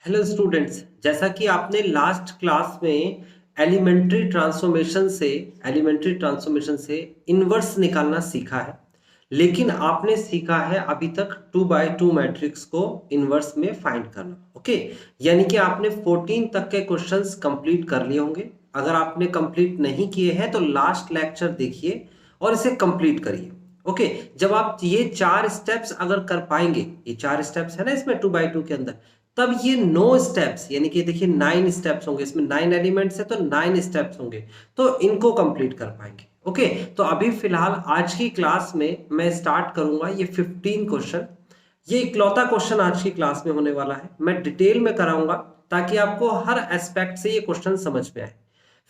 Hello students, जैसा कि आपने लास्ट क्लास में एलिमेंट्री ट्रांसफॉर्मेशन से इनवर्स निकालना सीखा है। लेकिन आपने सीखा है अभी तक 2 by 2 मैट्रिक्स को इनवर्स में फाइंड करना। ओके, यानी कि आपने 14 तक के क्वेश्चंस कंप्लीट कर लिए होंगे। अगर आपने कंप्लीट नहीं किए हैं तो लास्ट लेक्चर देखिए और इसे कंप्लीट करिए। ओके, जब आप ये 4 स्टेप्स अगर कर पाएंगे, ये 4 स्टेप्स है ना इसमें 2 by 2 के अंदर, तब ये 9 स्टेप्स यानी कि देखिए 9 स्टेप्स होंगे, इसमें 9 एलिमेंट्स है तो 9 स्टेप्स होंगे, तो इनको कंप्लीट कर पाएंगे। ओके, तो अभी फिलहाल आज की क्लास में मैं स्टार्ट करूंगा ये 15 क्वेश्चन। ये इकलौता क्वेश्चन आज की क्लास में होने वाला है। मैं डिटेल में कराऊंगा ताकि आपको हर एस्पेक्ट से ये क्वेश्चन समझ में आए।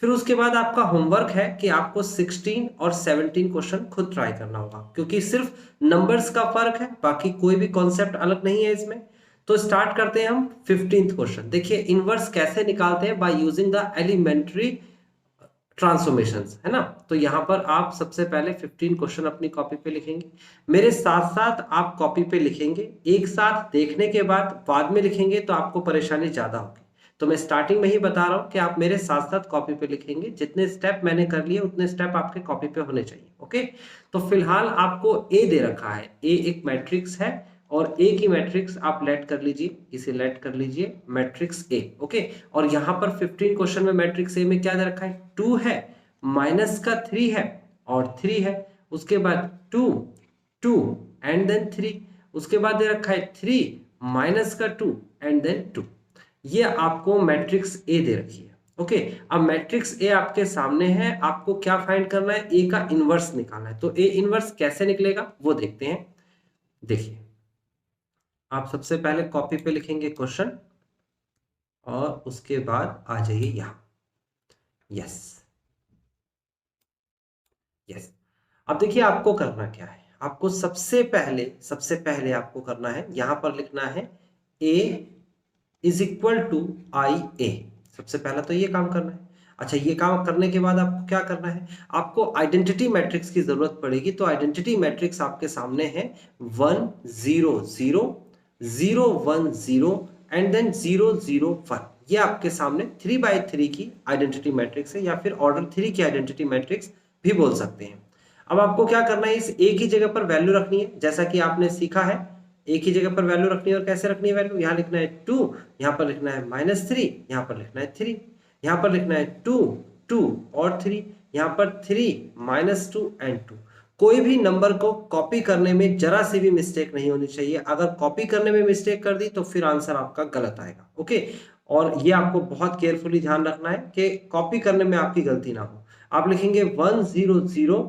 फिर उसके बाद आपका होमवर्क है कि आपको 16 और 17 क्वेश्चन खुद ट्राई करना होगा, क्योंकि सिर्फ नंबर्स का फर्क है, बाकी कोई भी कॉन्सेप्ट अलग नहीं है इसमें। तो स्टार्ट करते हैं हम 15th क्वेश्चन। देखिए इनवर्स कैसे निकालते हैं, by using the elementary transformations, है ना। तो यहां पर आप सबसे पहले 15 क्वेश्चन अपनी कॉपी पे लिखेंगे, मेरे साथ साथ आप कॉपी पे लिखेंगे। एक साथ देखने के बाद में लिखेंगे तो आपको परेशानी ज्यादा होगी। तो मैं स्टार्टिंग में ही बता रहा हूं कि आप मेरे साथ साथ कॉपी पे लिखेंगे। जितने स्टेप मैंने कर लिए उतने स्टेप आपके कॉपी पे होने चाहिए। ओके, तो फिलहाल आपको ए दे रखा है। ए एक मैट्रिक्स है और ए की मैट्रिक्स आप लेट कर लीजिए, इसे लेट कर लीजिए मैट्रिक्स ए। ओके, और यहां पर 15 क्वेश्चन में मैट्रिक्स ए में क्या दे रखा है, 2 है, माइनस का 3 है और 3 है। उसके बाद 2 2 एंड देन 3। उसके बाद दे रखा है 3 माइनस का 2 एंड देन 2। ये आपको मैट्रिक्स ए दे रखी है। ओके, अब मैट्रिक्स ए आपके सामने है, आपको क्या फाइंड करना है, ए का इनवर्स निकालना है। तो ए इनवर्स कैसे निकलेगा वो देखते हैं। देखिए आप सबसे पहले कॉपी पे लिखेंगे क्वेश्चन और उसके बाद आ जाइए यहां। यस यस, अब देखिए आपको करना क्या है। आपको सबसे पहले आपको करना है, यहां पर लिखना है a इज इक्वल टू आई ए। सबसे पहला तो ये काम करना है। अच्छा, ये काम करने के बाद आपको क्या करना है, आपको आइडेंटिटी मैट्रिक्स की जरूरत पड़ेगी। तो आइडेंटिटी मैट्रिक्स आपके सामने है 1 0 0 0 1 0 एंड देन 0 0 1। ये आपके सामने 3 by 3 की आइडेंटिटी मैट्रिक्स है, या फिर ऑर्डर 3 की आइडेंटिटी मैट्रिक्स भी बोल सकते हैं। अब आपको क्या करना है, इस एक ही जगह पर वैल्यू रखनी है, जैसा कि आपने सीखा है। एक ही जगह पर वैल्यू रखनी है। और कैसे रखनी है वैल्यू, यहाँ लिखना है 2, यहाँ पर लिखना है -3, यहाँ पर लिखना है 3, यहाँ पर लिखना है 2 2 और 3, यहाँ पर 3 -2 एंड 2। कोई भी नंबर को कॉपी करने में जरा सी भी मिस्टेक नहीं होनी चाहिए। अगर कॉपी करने में मिस्टेक कर दी तो फिर आंसर आपका गलत आएगा। ओके, और ये आपको बहुत केयरफुली ध्यान रखना है कि कॉपी करने में आपकी गलती ना हो। आप लिखेंगे 1 0 0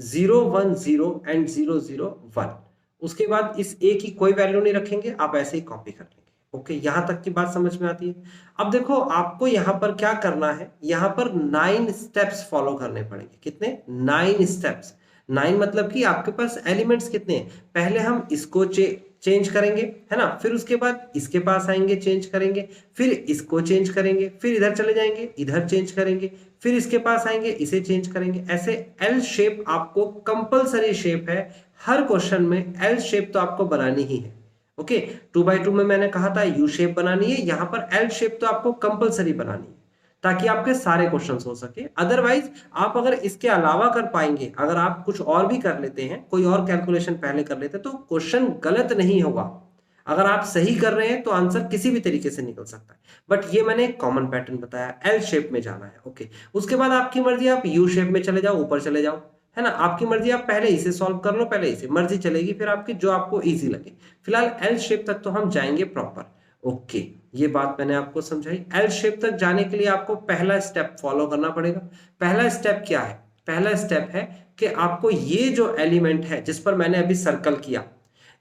0 1 0 एंड 0 0 1। उसके बाद इस ए की कोई वैल्यू नहीं रखेंगे, आप ऐसे ही कॉपी कर लेंगे। ओके, यहां तक की बात समझ में आती है। अब देखो आपको यहां पर क्या करना है, यहां पर 9 स्टेप्स फॉलो करने पड़ेंगे। कितने, 9 स्टेप्स। 9 मतलब कि आपके पास एलिमेंट्स कितने हैं, पहले हम इसको चेंज करेंगे, है ना, फिर उसके बाद इसके पास आएंगे, चेंज करेंगे, फिर इसको चेंज करेंगे, फिर इधर चले जाएंगे, इधर चेंज करेंगे, फिर इसके पास आएंगे, इसे चेंज करेंगे। ऐसे एल शेप आपको कंपलसरी शेप है। हर क्वेश्चन में एल शेप तो आपको बनानी ही है। ओके, 2 by 2 में मैंने कहा था यू शेप बनानी है, यहां पर एल शेप तो आपको कंपलसरी बनानी है, ताकि आपके सारे क्वेश्चंस हो सके। अदरवाइज आप अगर इसके अलावा कर पाएंगे, अगर आप कुछ और भी कर लेते हैं, कोई और कैलकुलेशन पहले कर लेते हैं, तो क्वेश्चन गलत नहीं होगा। अगर आप सही कर रहे हैं तो आंसर किसी भी तरीके से निकल सकता है। बट ये मैंने एक कॉमन पैटर्न बताया, एल शेप में जाना है। ओके, उसके बाद आपकी मर्जी, आप यू शेप में चले जाओ, ऊपर चले जाओ, है ना, आपकी मर्जी। आप पहले इसे सॉल्व कर लो, पहले इसे, मर्जी चलेगी फिर आपकी, जो आपको इजी लगे। फिलहाल एल शेप तक तो हम जाएंगे प्रॉपर। ओके, ये बात मैंने आपको समझाई। एल शेप तक जाने के लिए आपको पहला स्टेप फॉलो करना पड़ेगा। पहला स्टेप क्या है, पहला स्टेप है कि आपको ये जो एलिमेंट है जिस पर मैंने अभी सर्कल किया,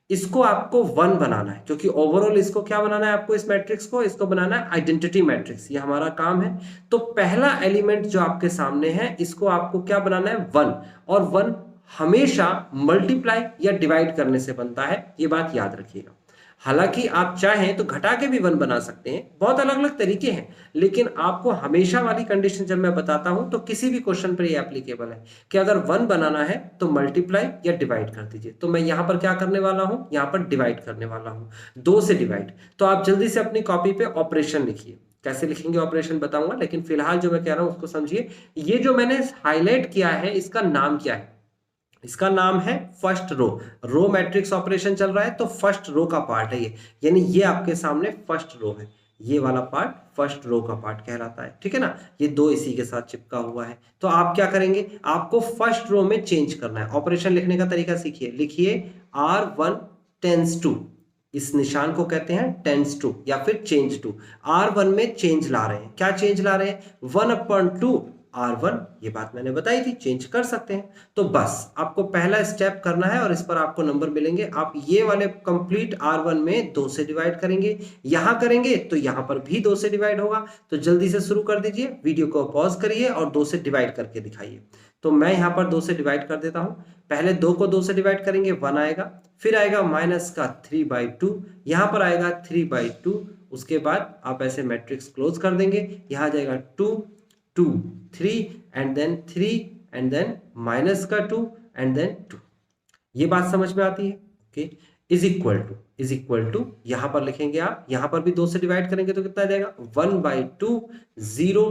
इसको आपको 1 बनाना है, क्योंकि ओवरऑल इसको क्या बनाना है, आपको इस मैट्रिक्स को, इसको बनाना है आइडेंटिटी मैट्रिक्स। ये हमारा काम है। तो पहला एलिमेंट जो आपके सामने है, इसको आपको क्या बनाना है, 1। और 1 हमेशा मल्टीप्लाई या डिवाइड करने से बनता है, ये बात याद रखिएगा। हालांकि आप चाहें तो घटा के भी 1 बना सकते हैं, बहुत अलग अलग तरीके हैं, लेकिन आपको हमेशा वाली कंडीशन जब मैं बताता हूं तो किसी भी क्वेश्चन पर ये एप्लीकेबल है कि अगर 1 बनाना है तो मल्टीप्लाई या डिवाइड कर दीजिए। तो मैं यहां पर क्या करने वाला हूं, यहां पर डिवाइड करने वाला हूं, 2 से डिवाइड। तो आप जल्दी से अपनी कॉपी पे ऑपरेशन लिखिए, कैसे लिखेंगे ऑपरेशन बताऊंगा, लेकिन फिलहाल जो मैं कह रहा हूं उसको समझिए। ये जो मैंने हाईलाइट किया है इसका नाम क्या है, इसका नाम है first row. Row matrix operation चल रहा है तो फर्स्ट रो का पार्ट है ये, यानी ये आपके सामने फर्स्ट रो है, ये वाला पार्ट फर्स्ट रो का पार्ट कहलाता है, ठीक है ना। ये 2 इसी के साथ चिपका हुआ है। तो आप क्या करेंगे, आपको फर्स्ट रो में चेंज करना है। ऑपरेशन लिखने का तरीका सीखिए, लिखिए R1 टेंस टू, इस निशान को कहते हैं टेंस टू या फिर चेंज टू। R1 में चेंज ला रहे हैं, क्या चेंज ला रहे हैं, 1/2 R1, ये बात मैंने बताई थी, चेंज कर सकते हैं। तो बस आपको पहला स्टेप करना है और इस पर आपको नंबर मिलेंगे। आप ये वाले कंप्लीट R1 में 2 से डिवाइड करेंगे, यहां करेंगे तो यहां पर भी 2 से डिवाइड होगा। तो जल्दी से शुरू कर दीजिए, वीडियो को पॉज करिए और 2 से डिवाइड करके दिखाइए। तो मैं यहां पर 2 से डिवाइड कर देता हूं। पहले 2 को 2 से डिवाइड करेंगे, 1 आएगा, फिर आएगा माइनस का 3/2, यहां पर आएगा 3/2। उसके बाद आप ऐसे मैट्रिक्स क्लोज कर देंगे, यहां आ जाएगा 2 2 3 and then 3 and then minus का 2 एंड देन 2। ये बात समझ में आती है, ओके। इज इक्वल टू यहां पर लिखेंगे आप, यहां पर भी 2 से डिवाइड करेंगे तो कितना आ जाएगा, 1/2 0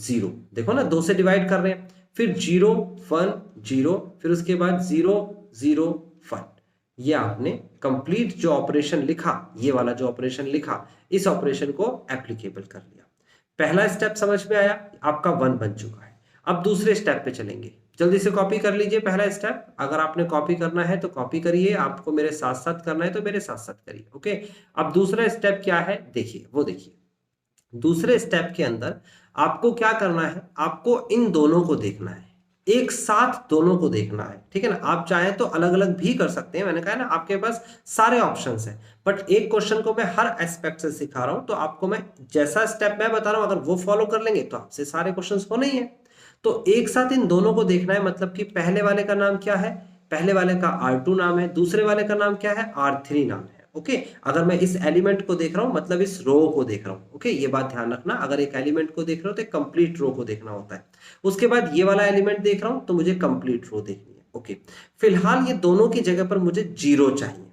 0। देखो ना 2 से डिवाइड कर रहे हैं, फिर 0 1 0, फिर उसके बाद 0 0 1। ये आपने कंप्लीट जो ऑपरेशन लिखा, ये वाला जो ऑपरेशन लिखा, इस ऑपरेशन को एप्लीकेबल कर लिया। पहला स्टेप समझ में आया, आपका 1 बन चुका है। अब दूसरे स्टेप पे चलेंगे, जल्दी से कॉपी कर लीजिए पहला स्टेप। अगर आपने कॉपी करना है तो कॉपी करिए, आपको मेरे साथ साथ करना है तो मेरे साथ साथ करिए, ओके। अब दूसरा स्टेप क्या है देखिए, वो देखिए। दूसरे स्टेप के अंदर आपको क्या करना है, आपको इन दोनों को देखना है, एक साथ दोनों को देखना है, ठीक है ना। आप चाहें तो अलग अलग भी कर सकते हैं, मैंने कहा ना आपके पास सारे ऑप्शंस हैं, बट एक क्वेश्चन को मैं हर एस्पेक्ट से सिखा रहा हूं, तो आपको मैं जैसा स्टेप मैं बता रहा हूं अगर वो फॉलो कर लेंगे तो आपसे सारे क्वेश्चंस होने ही है। तो एक साथ इन दोनों को देखना है, मतलब कि पहले वाले का नाम क्या है, पहले वाले का R2 नाम है, दूसरे वाले का नाम क्या है, R3 नाम है, ओके। अगर मैं इस एलिमेंट को देख रहा हूं मतलब इस रो को देख रहा हूं, ओके। ये बात ध्यान रखना, अगर एक एलिमेंट को देख रहा हूं तो कंप्लीट रो को देखना होता है। उसके बाद ये वाला एलिमेंट देख रहा हूं तो मुझे कंप्लीट रो देखनी है, ओके। फिलहाल ये दोनों की जगह पर मुझे 0 चाहिए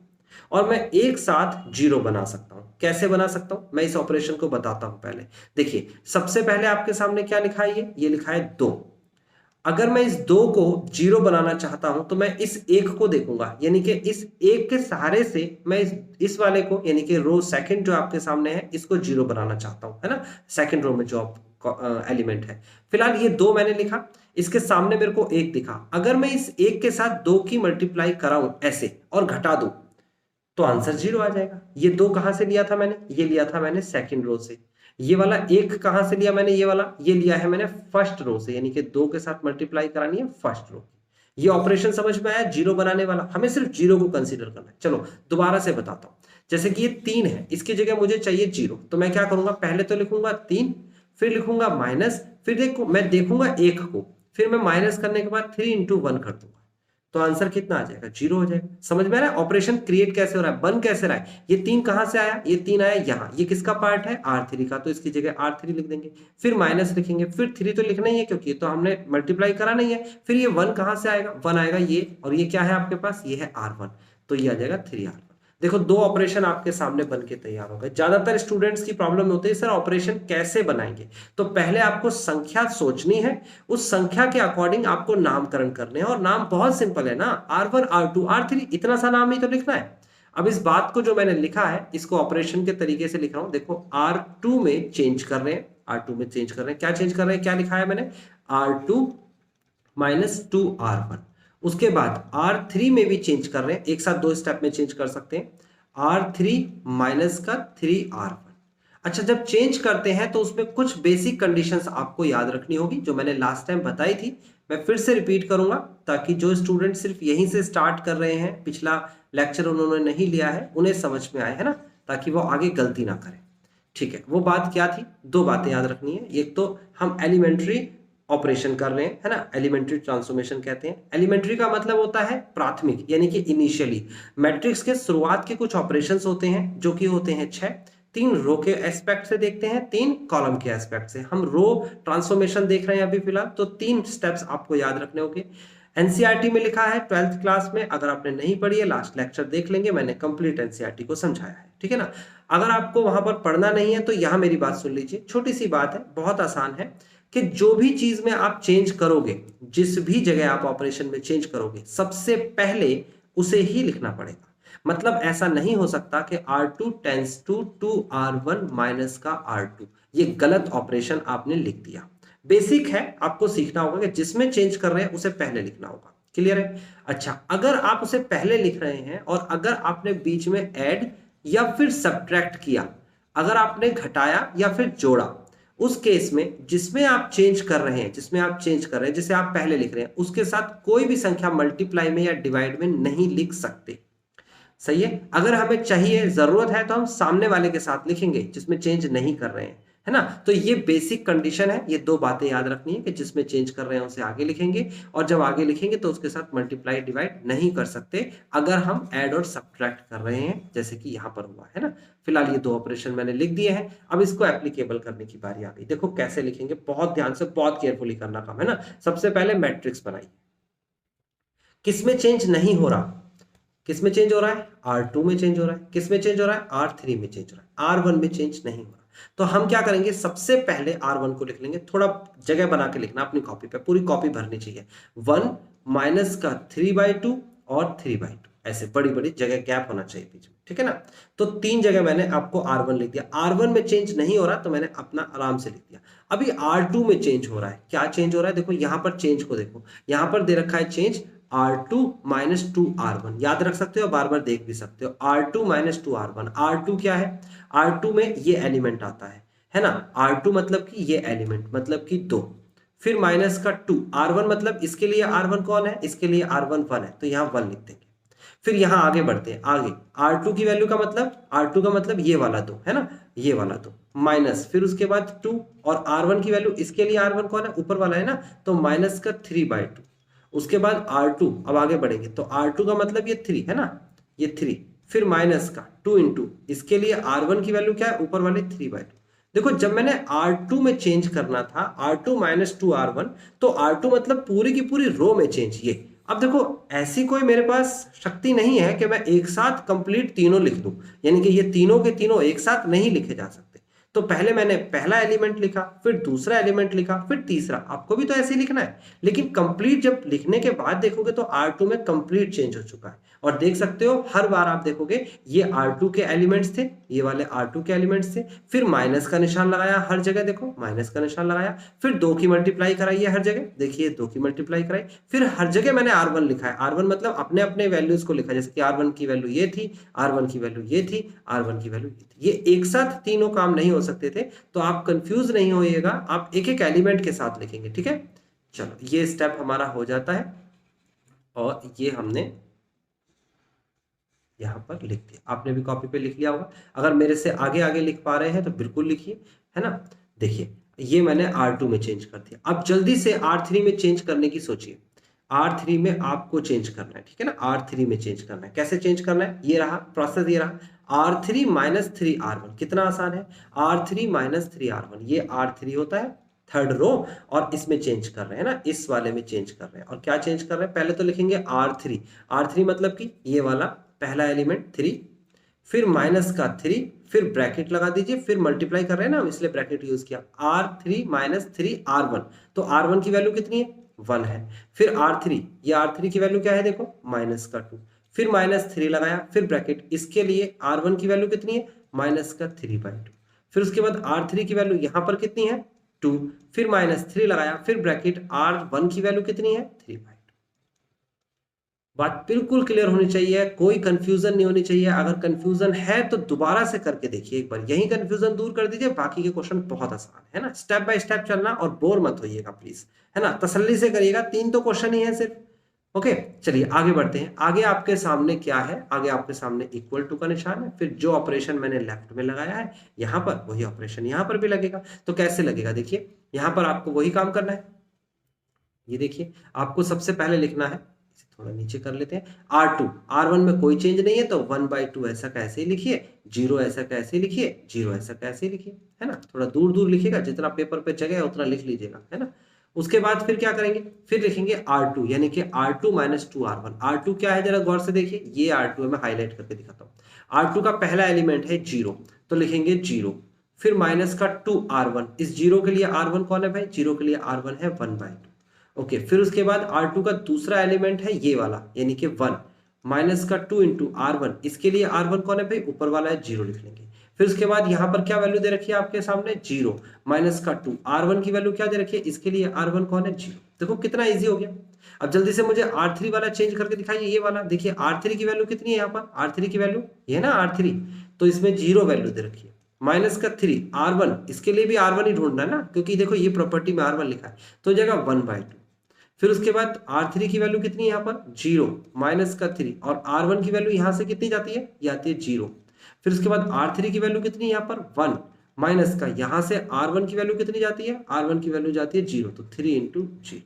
और मैं एक साथ 0 बना सकता हूं। कैसे बना सकता हूं, मैं इस ऑपरेशन को बताता हूं। पहले देखिए, सबसे पहले आपके सामने क्या लिखा है, ये लिखा है 2। अगर मैं इस 2 को 0 बनाना चाहता हूं तो मैं इस 1 को देखूंगा, यानी कि इस 1 के सहारे से मैं इस वाले को, यानी कि रो सेकंड जो आपके सामने है, इसको 0 बनाना चाहता हूं, है ना। सेकंड रो में जो एलिमेंट है, फिलहाल ये 2 मैंने लिखा, इसके सामने मेरे को 1 दिखा। अगर मैं इस 1 के साथ 2 की मल्टीप्लाई कराऊं ऐसे और घटा दूं तो आंसर 0 आ जाएगा। ये 2 कहां से लिया था मैंने, ये लिया था मैंने सेकंड रो से। ये वाला 1 कहां से लिया मैंने, ये लिया है मैंने फर्स्ट रो से, यानी कि 2 के साथ मल्टीप्लाई करानी है फर्स्ट रो। ये ऑपरेशन समझ में आया, 0 बनाने वाला, हमें सिर्फ 0 को कंसीडर करना है। चलो दोबारा से बताता हूं, जैसे कि ये 3 है, इसकी जगह मुझे चाहिए 0, तो मैं क्या करूंगा, पहले तो लिखूंगा 3, फिर लिखूंगा माइनस, फिर मैं देखूंगा 1 को, फिर मैं माइनस करने के बाद 3 × 1 कर दूंगा, तो आंसर कितना आ जाएगा, 0 हो जाएगा। समझ में आ रहा है ऑपरेशन क्रिएट कैसे हो रहा है, बन कैसे रहा है। ये 3 कहां से आया, ये 3 आया यहां, ये किसका पार्ट है, R3 का, तो इसकी जगह R3 लिख देंगे, फिर माइनस लिखेंगे, फिर 3 तो लिखना ही है क्योंकि तो हमने मल्टीप्लाई करा नहीं है। फिर ये 1 कहां से आएगा, 1 आएगा ये, और ये क्या है आपके पास, ये है R1, तो ये आ जाएगा 3R1। देखो 2 ऑपरेशन आपके सामने बन के तैयार हो गए। ज्यादातर स्टूडेंट्स की प्रॉब्लम होती है सर ऑपरेशन कैसे बनाएंगे, तो पहले आपको संख्या सोचनी है, उस संख्या के अकॉर्डिंग आपको नामकरण करने हैं, और नाम बहुत सिंपल है ना, R1 R2 R3, इतना सा नाम ही तो लिखना है। अब इस बात को जो मैंने लिखा है इसको ऑपरेशन के तरीके से लिख रहा हूं, देखो R2 में चेंज कर रहे हैं, R2 में चेंज कर रहे हैं, क्या चेंज कर रहे हैं, क्या लिखा है मैंने, R2 माइनस 2R1। उसके बाद R3 में भी चेंज कर रहे हैं, एक साथ 2 स्टेप में चेंज कर सकते हैं, R3 माइनस का 3R1। अच्छा, जब चेंज करते हैं तो उसमें कुछ बेसिक कंडीशंस आपको याद रखनी होगी जो मैंने लास्ट टाइम बताई थी, मैं फिर से रिपीट करूंगा ताकि जो स्टूडेंट सिर्फ यहीं से स्टार्ट कर रहे हैं, पिछला लेक्चर उन्होंने नहीं लिया है, उन्हें समझ में आए, है ना, ताकि वो आगे गलती ना करें। ठीक है, वो बात क्या थी, 2 बातें याद रखनी है। एक तो हम एलिमेंट्री ऑपरेशन कर रहे हैं, है ना, एलिमेंट्री ट्रांसफॉर्मेशन कहते हैं। एलिमेंट्री का मतलब होता है प्राथमिक, यानी कि इनिशियली। मैट्रिक्स के शुरुआत के कुछ ऑपरेशंस होते हैं जो कि होते हैं 6। 3 रो के एस्पेक्ट से देखते हैं, 3 कॉलम के एस्पेक्ट से। हम रो ट्रांसफॉर्मेशन देख रहे हैं अभी फिलहाल, तो 3 स्टेप्स आपको याद रखने होंगे। एनसीईआरटी में लिखा है 12th क्लास में, अगर आपने नहीं पढ़ी है लास्ट लेक्चर देख लेंगे, मैंने कंप्लीट एनसीईआरटी को समझाया है, ठीक है ना। अगर आपको वहां पर पढ़ना नहीं है तो यहां मेरी बात सुन लीजिए, छोटी सी बात है, बहुत आसान है, कि जो भी चीज में आप चेंज करोगे, जिस भी जगह आप ऑपरेशन में चेंज करोगे, सबसे पहले उसे ही लिखना पड़ेगा। मतलब ऐसा नहीं हो सकता कि R2 tense to 2R1 minus का R2, ये गलत ऑपरेशन आपने लिख दिया। बेसिक है, आपको सीखना होगा कि जिसमें चेंज कर रहे हैं उसे पहले लिखना होगा। क्लियर है? अच्छा, अगर आप उसे पहले लिख रहे हैं और अगर आपने बीच में ऐड या फिर सब्ट्रैक्ट किया, अगर आपने घटाया या फिर जोड़ा, उस केस में जिसमें आप चेंज कर रहे हैं, जिसे आप पहले लिख रहे हैं, उसके साथ कोई भी संख्या मल्टीप्लाई में या डिवाइड में नहीं लिख सकते। सही है? अगर हमें चाहिए, जरूरत है, तो हम सामने वाले के साथ लिखेंगे जिसमें चेंज नहीं कर रहे हैं, है ना। तो ये बेसिक कंडीशन है, ये 2 बातें याद रखनी है कि जिसमें चेंज कर रहे हैं उसे आगे लिखेंगे, और जब आगे लिखेंगे तो उसके साथ मल्टीप्लाई डिवाइड नहीं कर सकते अगर हम ऐड और सब्ट्रैक्ट कर रहे हैं, जैसे कि यहां पर हुआ है ना। फिलहाल ये 2 ऑपरेशन मैंने लिख दिए हैं, अब इसको एप्लीकेबल करने की बारी आ गई। देखो कैसे लिखेंगे, बहुत ध्यान से, बहुत केयरफुली करना काम है ना। सबसे पहले मैट्रिक्स बनाइए, किसमें चेंज नहीं हो रहा, किसमें चेंज हो रहा है, R2 में चेंज हो रहा है। किसमें चेंज हो रहा है, R3 में चेंज हो रहा है, R1 में चेंज नहीं हो रहा। तो हम क्या करेंगे, सबसे पहले R1 को लिख लेंगे। थोड़ा जगह बना के लिखना अपनी कॉपी पे, पूरी कॉपी भरनी चाहिए। 1 माइनस का 3/2 और 3/2, ऐसे बड़ी बड़ी जगह गैप होना चाहिए बीच में, ठीक है ना। तो 3 जगह मैंने आपको R1 लिख दिया। R1 में चेंज नहीं हो रहा तो मैंने अपना आराम से लिख दिया। अभी R2 में चेंज हो रहा है, क्या चेंज हो रहा है, देखो यहां पर चेंज को देखो, यहां पर दे रखा है चेंज R2 माइनस 2R1, याद रख सकते हो, बार बार देख भी सकते हो। R2 माइनस 2R1, R2 क्या है, R2 में ये एलिमेंट आता है ना। R2 मतलब कि ये एलिमेंट, मतलब कि 2, फिर माइनस का 2, R1 मतलब इसके लिए R1 कौन है, इसके लिए R1 1 है, तो यहाँ 1 लिख देंगे। फिर यहाँ आगे बढ़ते हैं, आगे R2 की वैल्यू का मतलब, R2 का मतलब ये वाला 2 है ना, ये वाला 2 माइनस, फिर उसके बाद 2, और R1 की वैल्यू, इसके लिए R1 कौन है, ऊपर वाला है ना, तो माइनस का 3/2। उसके बाद R2, अब आगे बढ़ेंगे तो R2 का मतलब ये 3 है ना, ये 3, फिर माइनस का 2 इंटू, इसके लिए R1 की वैल्यू क्या है, ऊपर वाले 3/2। देखो जब मैंने R2 में चेंज करना था, R2 माइनस 2R1, तो R2 मतलब पूरी की पूरी रो में चेंज। ये अब देखो, ऐसी कोई मेरे पास शक्ति नहीं है कि मैं एक साथ कंप्लीट तीनों लिख दूं, यानी कि ये तीनों के तीनों एक साथ नहीं लिखे जा सकते। तो पहले मैंने पहला एलिमेंट लिखा, फिर दूसरा एलिमेंट लिखा, फिर तीसरा, आपको भी तो ऐसे ही लिखना है। लेकिन कंप्लीट जब लिखने के बाद देखोगे तो R2 में कंप्लीट चेंज हो चुका है, और देख सकते हो हर बार आप देखोगे ये R2 के एलिमेंट्स थे, ये वाले R2 के एलिमेंट्स थे, फिर माइनस का निशान लगाया हर जगह, देखो माइनस का निशान लगाया, फिर 2 की मल्टीप्लाई कराई है हर जगह, देखिए 2 की मल्टीप्लाई कराई, फिर हर जगह मैंने R1 लिखा है। R1 मतलब अपने अपने वैल्यूज को लिखा, जैसे कि R1 की वैल्यू ये थी, R1 की वैल्यू ये थी, R1 की वैल्यू ये थी। ये एक साथ तीनों काम नहीं हो सकते थे, तो आप कंफ्यूज नहीं होइएगा, आप एक एक एलिमेंट के साथ लिखेंगे, ठीक है। चलो ये स्टेप हमारा हो जाता है, और ये हमने यहाँ पर लिख दिया। आपने भी कॉपी पे लिख लिया होगा, अगर मेरे से आगे आगे लिख पा रहे हैं तो बिल्कुल लिखिए, है ना। देखिए ये मैंने R2 में चेंज कर दिया, अब जल्दी से R3 में चेंज करने की सोचिए। R3 में आपको चेंज करना है, ठीक है ना, R3 में चेंज करना है। कैसे चेंज करना है, ये रहा प्रोसेस, ये रहा R3 माइनस 3R1, कितना आसान है, R3 माइनस 3R1, ये R3 होता है, थर्ड रो, और इसमें चेंज कर रहे हैं ना, इस वाले में चेंज कर रहे हैं। और क्या चेंज कर रहे हैं, पहले तो लिखेंगे R3, R3 मतलब कि ये वाला पहला एलिमेंट 3, फिर माइनस का 3, फिर ब्रैकेट लगा दीजिए, फिर मल्टीप्लाई कर रहे हैं ना, इसलिए ब्रैकेट यूज किया, R3 माइनस 3R1, तो R1 की वैल्यू कितनी है, 1 है। फिर R3, ये R3 की वैल्यू क्या है, देखो माइनस का 2, फिर माइनस 3 लगाया, फिर ब्रैकेट, इसके लिए R1 की वैल्यू कितनी है, माइनस का 3/2, फिर उसके बाद R3 की वैल्यू यहां पर कितनी है, 2, फिर माइनस 3 लगाया, फिर ब्रैकेट, R1 की वैल्यू कितनी है, 3/2। बात बिल्कुल क्लियर होनी चाहिए, कोई कंफ्यूजन नहीं होनी चाहिए। अगर कंफ्यूजन है तो दोबारा से करके देखिए एक बार, यही कंफ्यूजन दूर कर दीजिए, बाकी के क्वेश्चन बहुत आसान है ना। स्टेप बाय स्टेप चलना, और बोर मत होइएगा प्लीज, है ना, तसल्ली से करिएगा, 3 तो क्वेश्चन ही है सिर्फ। ओके चलिए आगे बढ़ते हैं। आगे आपके सामने क्या है, आगे आपके सामने इक्वल टू का निशान है, फिर जो ऑपरेशन मैंने लेफ्ट में लगाया है यहाँ पर, वही ऑपरेशन यहाँ पर भी लगेगा। तो कैसे लगेगा, देखिए यहाँ पर आपको वही काम करना है, ये देखिए आपको सबसे पहले लिखना है, इसे थोड़ा नीचे कर लेते हैं, R2, R1 में कोई चेंज नहीं है तो 1/2 ऐसा कैसे ही लिखिए, 0 ऐसा कैसे ही लिखिए, 0 ऐसा कैसे ही लिखिए, है ना। थोड़ा दूर दूर लिखिएगा, जितना पेपर पे जगह है उतना लिख लीजिएगा, है ना। उसके बाद फिर क्या करेंगे, फिर लिखेंगे R2 यानी कि R2 - 2R1। R2 क्या है जरा गौर से देखिए, ये R2 है, मैं हाईलाइट करके दिखाता हूँ। R2 का पहला एलिमेंट है 0, तो लिखेंगे 0, फिर माइनस का 2R1, इस 0 के लिए R1 कौन है भाई, 0 के लिए R1 है 1/2। ओके, फिर उसके बाद R2 का दूसरा एलिमेंट है ये वाला यानी कि 1, माइनस का 2 इंटू R1, इसके लिए R1 कौन है भाई, ऊपर वाला है 0 लिख लेंगे। फिर उसके बाद यहाँ पर क्या वैल्यू दे रखी है आपके सामने, 0, माइनस का 2, R1 की वैल्यू क्या दे रखी है, इसके लिए R1 कौन है, 0। देखो कितना इजी हो गया। अब जल्दी से मुझे R3 वाला चेंज करके दिखाइए, ये वाला देखिए R3 की वैल्यू कितनी है, यहाँ पर R3 की वैल्यू ये है ना R3, तो इसमें 0 वैल्यू दे रखी है, माइनस का 3 R1, इसके लिए भी R1 ही ढूंढना है ना, क्योंकि देखो ये प्रॉपर्टी में R1 लिखा है, तो हो जाएगा 1/2। फिर उसके बाद R3 की वैल्यू कितनी है यहाँ पर, 0, माइनस का 3, और R1 की वैल्यू यहाँ से कितनी जाती है, ये आती है 0। फिर उसके बाद R3 की वैल्यू कितनी है यहाँ पर, 1, माइनस का यहाँ से R1 की वैल्यू कितनी जाती है, R1 की वैल्यू जाती है 0, तो 3 इंटू 0।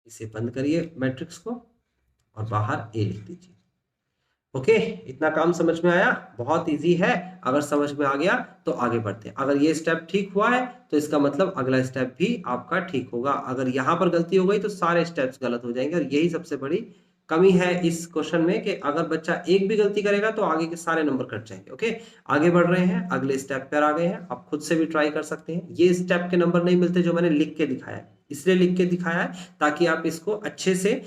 इसे बंद करिए मैट्रिक्स को और बाहर A लिख दीजिए। ओके, इतना काम समझ में आया, बहुत इजी है। अगर समझ में आ गया तो आगे बढ़ते हैं। अगर ये स्टेप ठीक हुआ है तो इसका मतलब अगला स्टेप भी आपका ठीक होगा। अगर यहाँ पर गलती हो गई तो सारे स्टेप्स गलत हो जाएंगे, और यही सबसे बड़ी कमी है इस क्वेश्चन में कि अगर बच्चा एक भी गलती करेगा तो आगे के सारे नंबर कट जाएंगे। ओके, आगे बढ़ रहे हैं, अगले स्टेप पर आ गए हैं। आप खुद से भी ट्राई कर सकते हैं। ये स्टेप के नंबर नहीं मिलते जो मैंने लिख के दिखाया है, इसलिए लिख के दिखाया है ताकि आप इसको अच्छे से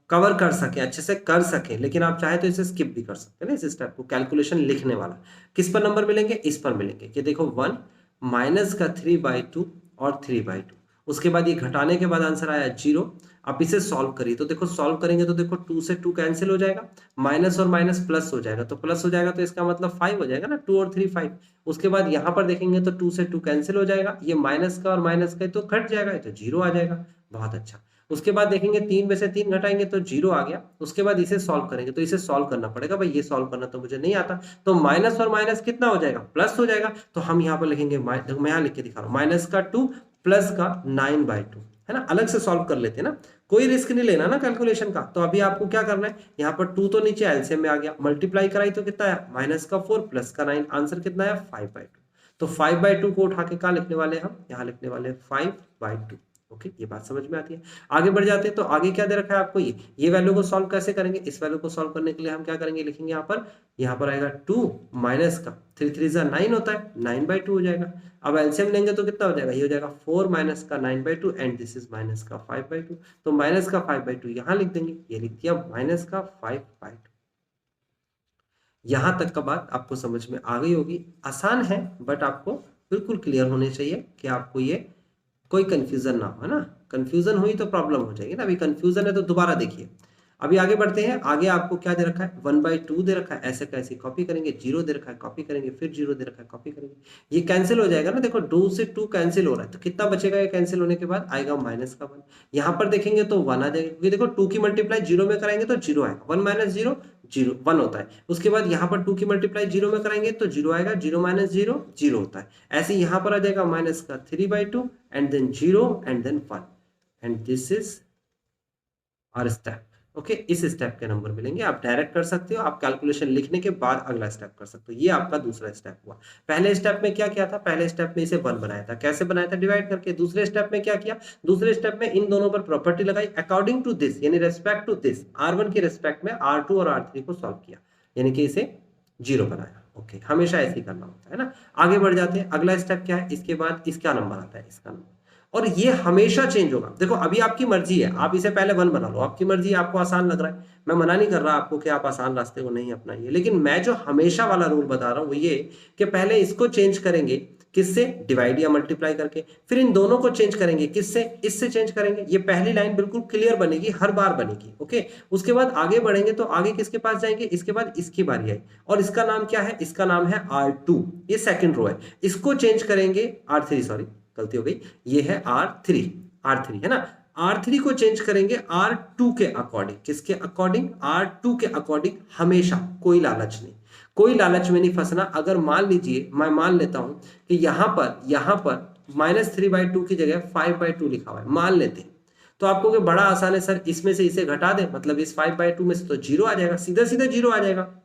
कवर कर सके, अच्छे से कर सके। लेकिन आप चाहे तो इसे स्किप भी कर सकते हैं ना, इस स्टेप को, कैलकुलेशन लिखने वाला। किस पर नंबर मिलेंगे, इस पर मिलेंगे कि देखो 1 माइनस का 3/2 और 3/2। उसके बाद ये घटाने के बाद आंसर आया 0। आप इसे सॉल्व करिए, तो देखो सॉल्व करेंगे तो देखो 2 से 2 कैंसिल हो जाएगा, माइनस और माइनस प्लस हो जाएगा, तो प्लस हो जाएगा तो इसका मतलब 5 हो जाएगा ना, 2 और 3 5। उसके बाद यहाँ पर देखेंगे तो 2 से 2 कैंसिल हो जाएगा, ये माइनस का और माइनस का तो घट जाएगा, तो 0 आ जाएगा। बहुत अच्छा। उसके बाद देखेंगे 3 में से 3 घटाएंगे तो 0 आ गया। उसके बाद इसे सॉल्व करेंगे, तो इसे सॉल्व करना पड़ेगा भाई, ये सॉल्व करना तो मुझे नहीं आता, तो माइनस और माइनस कितना हो जाएगा, प्लस हो जाएगा। तो हम यहाँ पर लिखेंगे, देखो मैं यहाँ लिख के दिखा रहा हूँ, माइनस का 2 प्लस का 9/2, है ना। अलग से सॉल्व कर लेते हैं ना, कोई रिस्क नहीं लेना ना कैलकुलेशन का। तो अभी आपको क्या करना है, यहाँ पर 2 तो नीचे एलसीएम में आ गया, मल्टीप्लाई कराई तो कितना आया, माइनस का 4 प्लस का 9, आंसर कितना आया 5/2। तो 5/2 को उठा के कहाँ लिखने वाले हम, यहाँ लिखने वाले 5/2। ओके, ये बात समझ में आती है। आगे बढ़ जाते हैं, तो आगे क्या दे रखा है आपको, ये वैल्यू को सॉल्व कैसे करेंगे, इस वैल्यू को सॉल्व करने के लिए हम क्या करेंगे, लिखेंगे यहाँ पर आएगा 2 माइनस का 3 3 जा 9 होता है, 9/2 हो जाएगा। अब एलसीएम लेंगे तो कितना हो जाएगा, ये हो जाएगा 4 माइनस का 9/2 एंड दिस इज माइनस का 5/2। तो माइनस का 5/2 यहाँ लिख देंगे, ये लिख दिया माइनस का 5/2। यहां तक का बात आपको समझ में आ गई होगी। आसान है बट आपको बिल्कुल क्लियर होने चाहिए कि आपको ये कोई कंफ्यूजन ना हो, है ना। कंफ्यूजन हुई तो प्रॉब्लम हो जाएगी ना, अभी कंफ्यूजन है तो दोबारा देखिए। अभी आगे बढ़ते हैं, आगे आपको क्या दे रखा है, 1/2 दे रखा है, ऐसे कैसे कॉपी करेंगे, 0 दे रखा है कॉपी करेंगे, फिर 0 दे रखा है कॉपी करेंगे, ये कैंसिल हो जाएगा ना। देखो 2 से 2 कैंसिल हो रहा है, तो कितना बचेगा, ये कैंसिल होने के बाद आएगा माइनस का 1। यहाँ पर देखेंगे तो 1 आ जाएगा, क्योंकि देखो 2 की मल्टीप्लाई 0 में कराएंगे तो 0 आएगा, 1 माइनस 0 0 1 होता है। उसके बाद यहाँ पर 2 की मल्टीप्लाई 0 में कराएंगे तो 0 आएगा, 0 माइनस 0 0 होता है। ऐसे यहाँ पर आ जाएगा माइनस का 3/2 and then 0 and then 1 and this is our step. Okay, इस स्टेप के नंबर मिलेंगे। आप डायरेक्ट कर सकते हो, आप कैलकुलेशन लिखने के बाद अगला स्टेप कर सकते हो। ये आपका दूसरा स्टेप हुआ। पहले स्टेप में क्या किया था, पहले स्टेप में इसे 1 बनाया था, कैसे बनाया था, डिवाइड करके। दूसरे स्टेप में क्या किया, दूसरे स्टेप में इन दोनों पर प्रॉपर्टी लगाई, अकॉर्डिंग टू दिस यानी रेस्पेक्ट टू दिस, R1 के रेस्पेक्ट में R2 और R3 को सॉल्व किया, यानी कि इसे 0 बनाया। ओके, हमेशा ऐसे ही करना होता है ना। आगे बढ़ जाते हैं, अगला स्टेप क्या है, इसके बाद इसका नंबर आता है, इसका नंबर, और ये हमेशा चेंज होगा। देखो अभी आपकी मर्जी है, आप इसे पहले 1 बना लो, आपकी मर्जी है, आपको आसान लग रहा है, मैं मना नहीं कर रहा आपको कि आप आसान रास्ते को नहीं अपनाइए, लेकिन मैं जो हमेशा वाला रूल बता रहा हूं वो ये कि पहले इसको चेंज करेंगे, किससे, डिवाइड या मल्टीप्लाई करके, फिर इन दोनों को चेंज करेंगे, किससे, इससे चेंज करेंगे। ये पहली लाइन बिल्कुल क्लियर बनेगी, हर बार बनेगी। ओके, उसके बाद आगे बढ़ेंगे तो आगे किसके पास जाएंगे, इसके बाद इसकी बारी आई, और इसका नाम क्या है, इसका नाम है R2, ये सेकंड रो है, इसको चेंज करेंगे R3, सॉरी गलती हो गई, ये है R3 है ना। R3 को चेंज करेंगे R2 के अकॉर्डिंग, किसके अकॉर्डिंग, R2 के अकॉर्डिंग। हमेशा कोई लालच नहीं, कोई लालच में नहीं फंसना। अगर मान लीजिए, मैं मान लेता हूं कि यहां पर -3/2 की जगह 5/2 लिखा हुआ है, मान लेते हैं। तो आपको कि बड़ा आसान है सर, इसमें से इसे घटा दें, मतलब इस 5/2 में से तो 0 आ जाएगा, सीधा सीधा 0 आ जाएगा।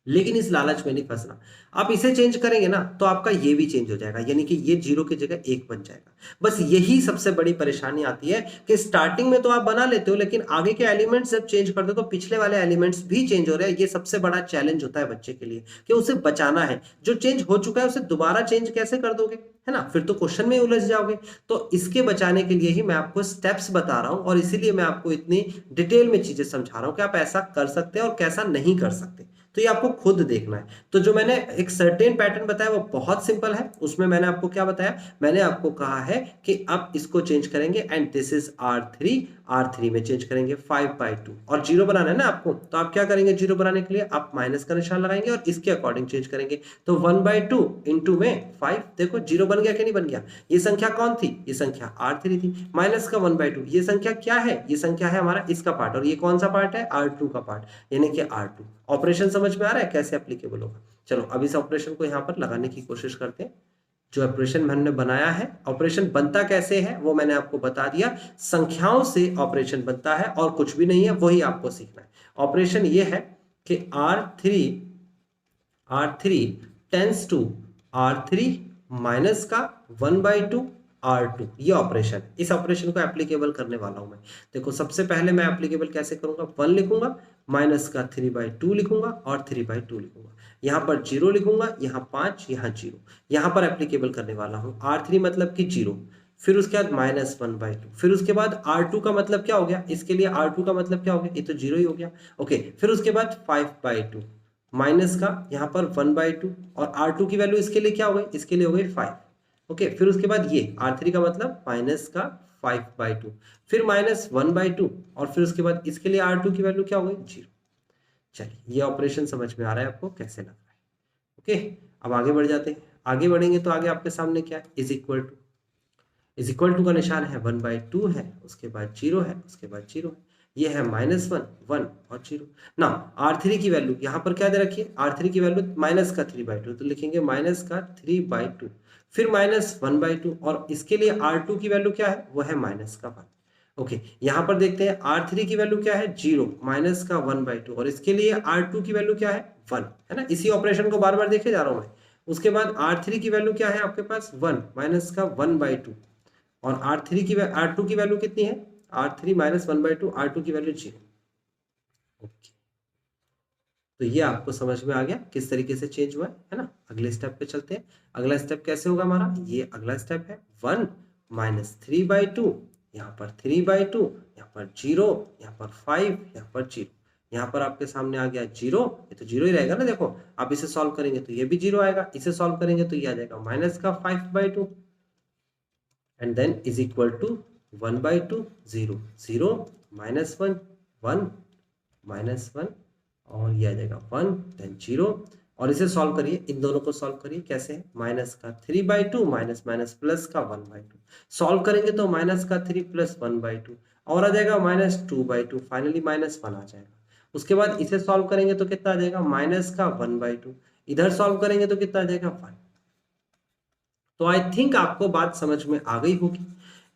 लेकिन इस लालच में नहीं फंसना। आप इसे चेंज करेंगे ना तो आपका ये भी चेंज हो जाएगा, यानी कि ये 0 की जगह 1 बन जाएगा। बस यही सबसे बड़ी परेशानी आती है कि स्टार्टिंग में तो आप बना लेते हो, लेकिन आगे के एलिमेंट्स जब चेंज करते हो तो पिछले वाले एलिमेंट्स भी चेंज हो रहे हैं। ये सबसे बड़ा चैलेंज होता है बच्चे के लिए कि उसे बचाना है। जो चेंज हो चुका है उसे दोबारा चेंज कैसे कर दोगे, है ना? फिर तो क्वेश्चन में ही उलझ जाओगे। तो इसके बचाने के लिए ही मैं आपको स्टेप्स बता रहा हूं, और इसीलिए मैं आपको इतनी डिटेल में चीजें समझा रहा हूं कि आप ऐसा कर सकते हैं और कैसा नहीं कर सकते। तो ये आपको खुद देखना है। तो जो मैंने एक सर्टेन पैटर्न बताया वो बहुत सिंपल है। उसमें मैंने आपको क्या बताया, मैंने आपको कहा है कि आप इसको चेंज करेंगे एंड दिस इज R3 में चेंज करेंगे 5/2, और 0 बनाना है ना आपको, तो आप क्या करेंगे, 0 बनाने के लिए आप माइनस का निशान लगाएंगे और इसके अकॉर्डिंग चेंज करेंगे। तो 1/2 इंटू में 5, देखो 0 बन गया कि नहीं बन गया। ये संख्या कौन थी, ये संख्या R3 थी, माइनस का 1/2, ये संख्या क्या है, ये संख्या है हमारा इसका पार्ट, और ये कौन सा पार्ट है, R2 का पार्ट, यानी कि R2। ऑपरेशन समझ में आ रहा है कैसे एप्लीकेबल होगा? चलो अब इस ऑपरेशन को यहाँ पर लगाने की कोशिश करते हैं। जो ऑपरेशन मैंने बनाया है, ऑपरेशन बनता कैसे है वो मैंने आपको बता दिया। संख्याओं से ऑपरेशन बनता है और कुछ भी नहीं है, वही आपको सीखना है। ऑपरेशन ये है कि R3 tense to R3 minus का 1/2 R2, ये ऑपरेशन है। इस ऑपरेशन को एप्लीकेबल करने वाला हूं मैं। देखो सबसे पहले मैं एप्लीकेबल कैसे करूंगा, 1 लिखूंगा, माइनस का 3/2 लिखूंगा और 3/2 लिखूंगा, यहाँ पर 0 लिखूंगा, यहाँ 5, यहाँ 0, यहाँ पर एप्लीकेबल करने वाला हूँ। R3 मतलब कि 0, फिर उसके बाद -1/2, फिर उसके बाद R2 का मतलब क्या हो गया, इसके लिए R2 का मतलब क्या हो गया, ये तो 0 ही हो गया। ओके, फिर उसके बाद 5/2 माइनस का यहाँ पर 1/2, और R2 की वैल्यू इसके लिए क्या हो गई, इसके लिए हो गई 5। ओके, फिर उसके बाद ये R3 का मतलब माइनस का 5/2, फिर -1/2, और फिर उसके बाद इसके लिए R2 की वैल्यू क्या हो गई, 0। चलिए ये ऑपरेशन समझ में आ रहा है आपको कैसे लग रहा है? ओके, अब आगे बढ़ जाते हैं। आगे बढ़ेंगे तो आगे आपके सामने क्या है, इज इक्वल टू का निशान है, 1/2 है, उसके बाद 0 है, उसके बाद 0 है, ये है -1, 1 और 0। ना R3 की वैल्यू यहाँ पर क्या दे रखी है, R3 की वैल्यू माइनस का 3/2, तो लिखेंगे माइनस का 3/2, फिर -1/2, और इसके लिए R2 की वैल्यू क्या है, वो है माइनस का 1। ओके, यहाँ पर देखते हैं R3 की वैल्यू क्या है, 0, माइनस का 1/2, और इसके लिए R2 की वैल्यू क्या है, 1, है ना? इसी ऑपरेशन को बार बार देखे जा रहा हूं मैं। उसके बाद R3 की वैल्यू क्या है आपके पास, 1, माइनस का 1/2, और R2 की वैल्यू कितनी है, R3 -1/2, R2 की वैल्यू 0। ओके, तो ये आपको समझ में आ गया किस तरीके से चेंज हुआ है ना? अगले स्टेप पे चलते हैं। अगला स्टेप कैसे होगा हमारा, ये अगला स्टेप है, 1 -3/2, यहाँ पर 3/2, यहाँ पर 0, यहाँ पर 5, यहाँ पर 0, यहाँ पर आपके सामने आ गया 0, ये तो 0 ही रहेगा ना। देखो आप इसे सॉल्व करेंगे तो ये भी 0 आएगा, इसे सॉल्व करेंगे तो ये आ जाएगा माइनस का 5/2, and then is equal to 1/2, 0, 0, -1, 1, -1, और ये आ जाएगा 1, then 0, और इसे सॉल्व करिए, इन दोनों को सॉल्व करिए। कैसे है, माइनस का 3/2 माइनस माइनस प्लस का 1/2, सॉल्व करेंगे तो माइनस का 3 प्लस 1/2, और आ जाएगा -2/2, फाइनली -1 आ जाएगा। उसके बाद इसे सॉल्व करेंगे तो कितना आ जाएगा, माइनस का 1/2, इधर सॉल्व करेंगे तो कितना आ जाएगा, 1। तो आई थिंक आपको बात समझ में आ गई होगी।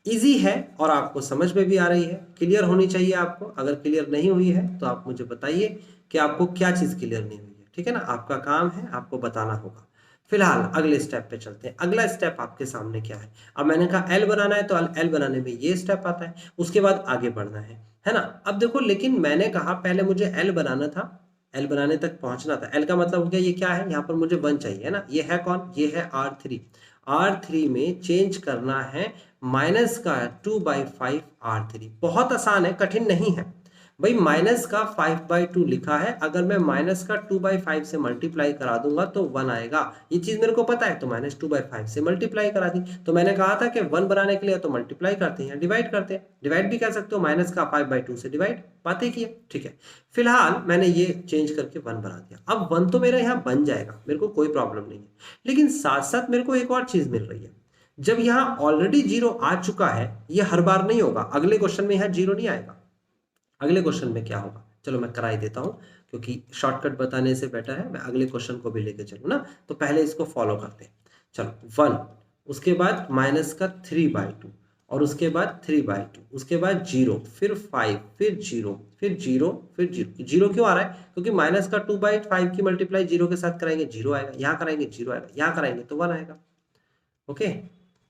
इजी है और आपको समझ में भी आ रही है, क्लियर होनी चाहिए आपको। अगर क्लियर नहीं हुई है तो आप मुझे बताइए कि आपको क्या चीज क्लियर नहीं हुई है, ठीक है ना? आपका काम है, आपको बताना होगा। फिलहाल अगले स्टेप पे चलते हैं। अगला स्टेप आपके सामने क्या है, अब मैंने कहा एल बनाना है तो एल बनाने में ये स्टेप आता है, उसके बाद आगे बढ़ना है ना? अब देखो, लेकिन मैंने कहा पहले मुझे एल बनाना था, एल बनाने तक पहुंचना था। एल का मतलब हो गया, ये क्या है, यहाँ पर मुझे 1 चाहिए, है ना? ये है कौन, ये है R3। R3 में चेंज करना है माइनस का 2/5 R3। बहुत आसान है, कठिन नहीं है भाई। माइनस का 5/2 लिखा है, अगर मैं माइनस का 2/5 से मल्टीप्लाई करा दूंगा तो 1 आएगा। ये चीज मेरे को पता है, तो -2/5 से मल्टीप्लाई करा दी। तो मैंने कहा था कि 1 बनाने के लिए तो मल्टीप्लाई करते हैं, डिवाइड करते हैं, डिवाइड भी कह सकते हो, माइनस का 5/2 से डिवाइड, बातें की है, ठीक है। फिलहाल मैंने ये चेंज करके 1 बना दिया। अब 1 तो मेरा यहाँ बन जाएगा, मेरे को कोई प्रॉब्लम नहीं है, लेकिन साथ साथ मेरे को एक और चीज मिल रही है। जब यहाँ ऑलरेडी 0 आ चुका है, ये हर बार नहीं होगा, अगले क्वेश्चन में यहाँ 0 नहीं आएगा। अगले क्वेश्चन में क्या होगा, चलो मैं करा ही देता हूं, क्योंकि शॉर्टकट बताने से बेटर है मैं अगले क्वेश्चन को भी लेके चलूं ना। तो पहले इसको फॉलो करते हैं। चलो 1 उसके बाद माइनस का 3/2 और उसके बाद 3/2, उसके बाद 0, फिर 5, फिर 0, फिर 0, फिर 0। 0 क्यों आ रहा है? क्योंकि माइनस का 2/5 की मल्टीप्लाई 0 के साथ कराएंगे 0 आएगा, यहाँ कराएंगे 0 आएगा, यहाँ कराएंगे तो 1 आएगा। ओके,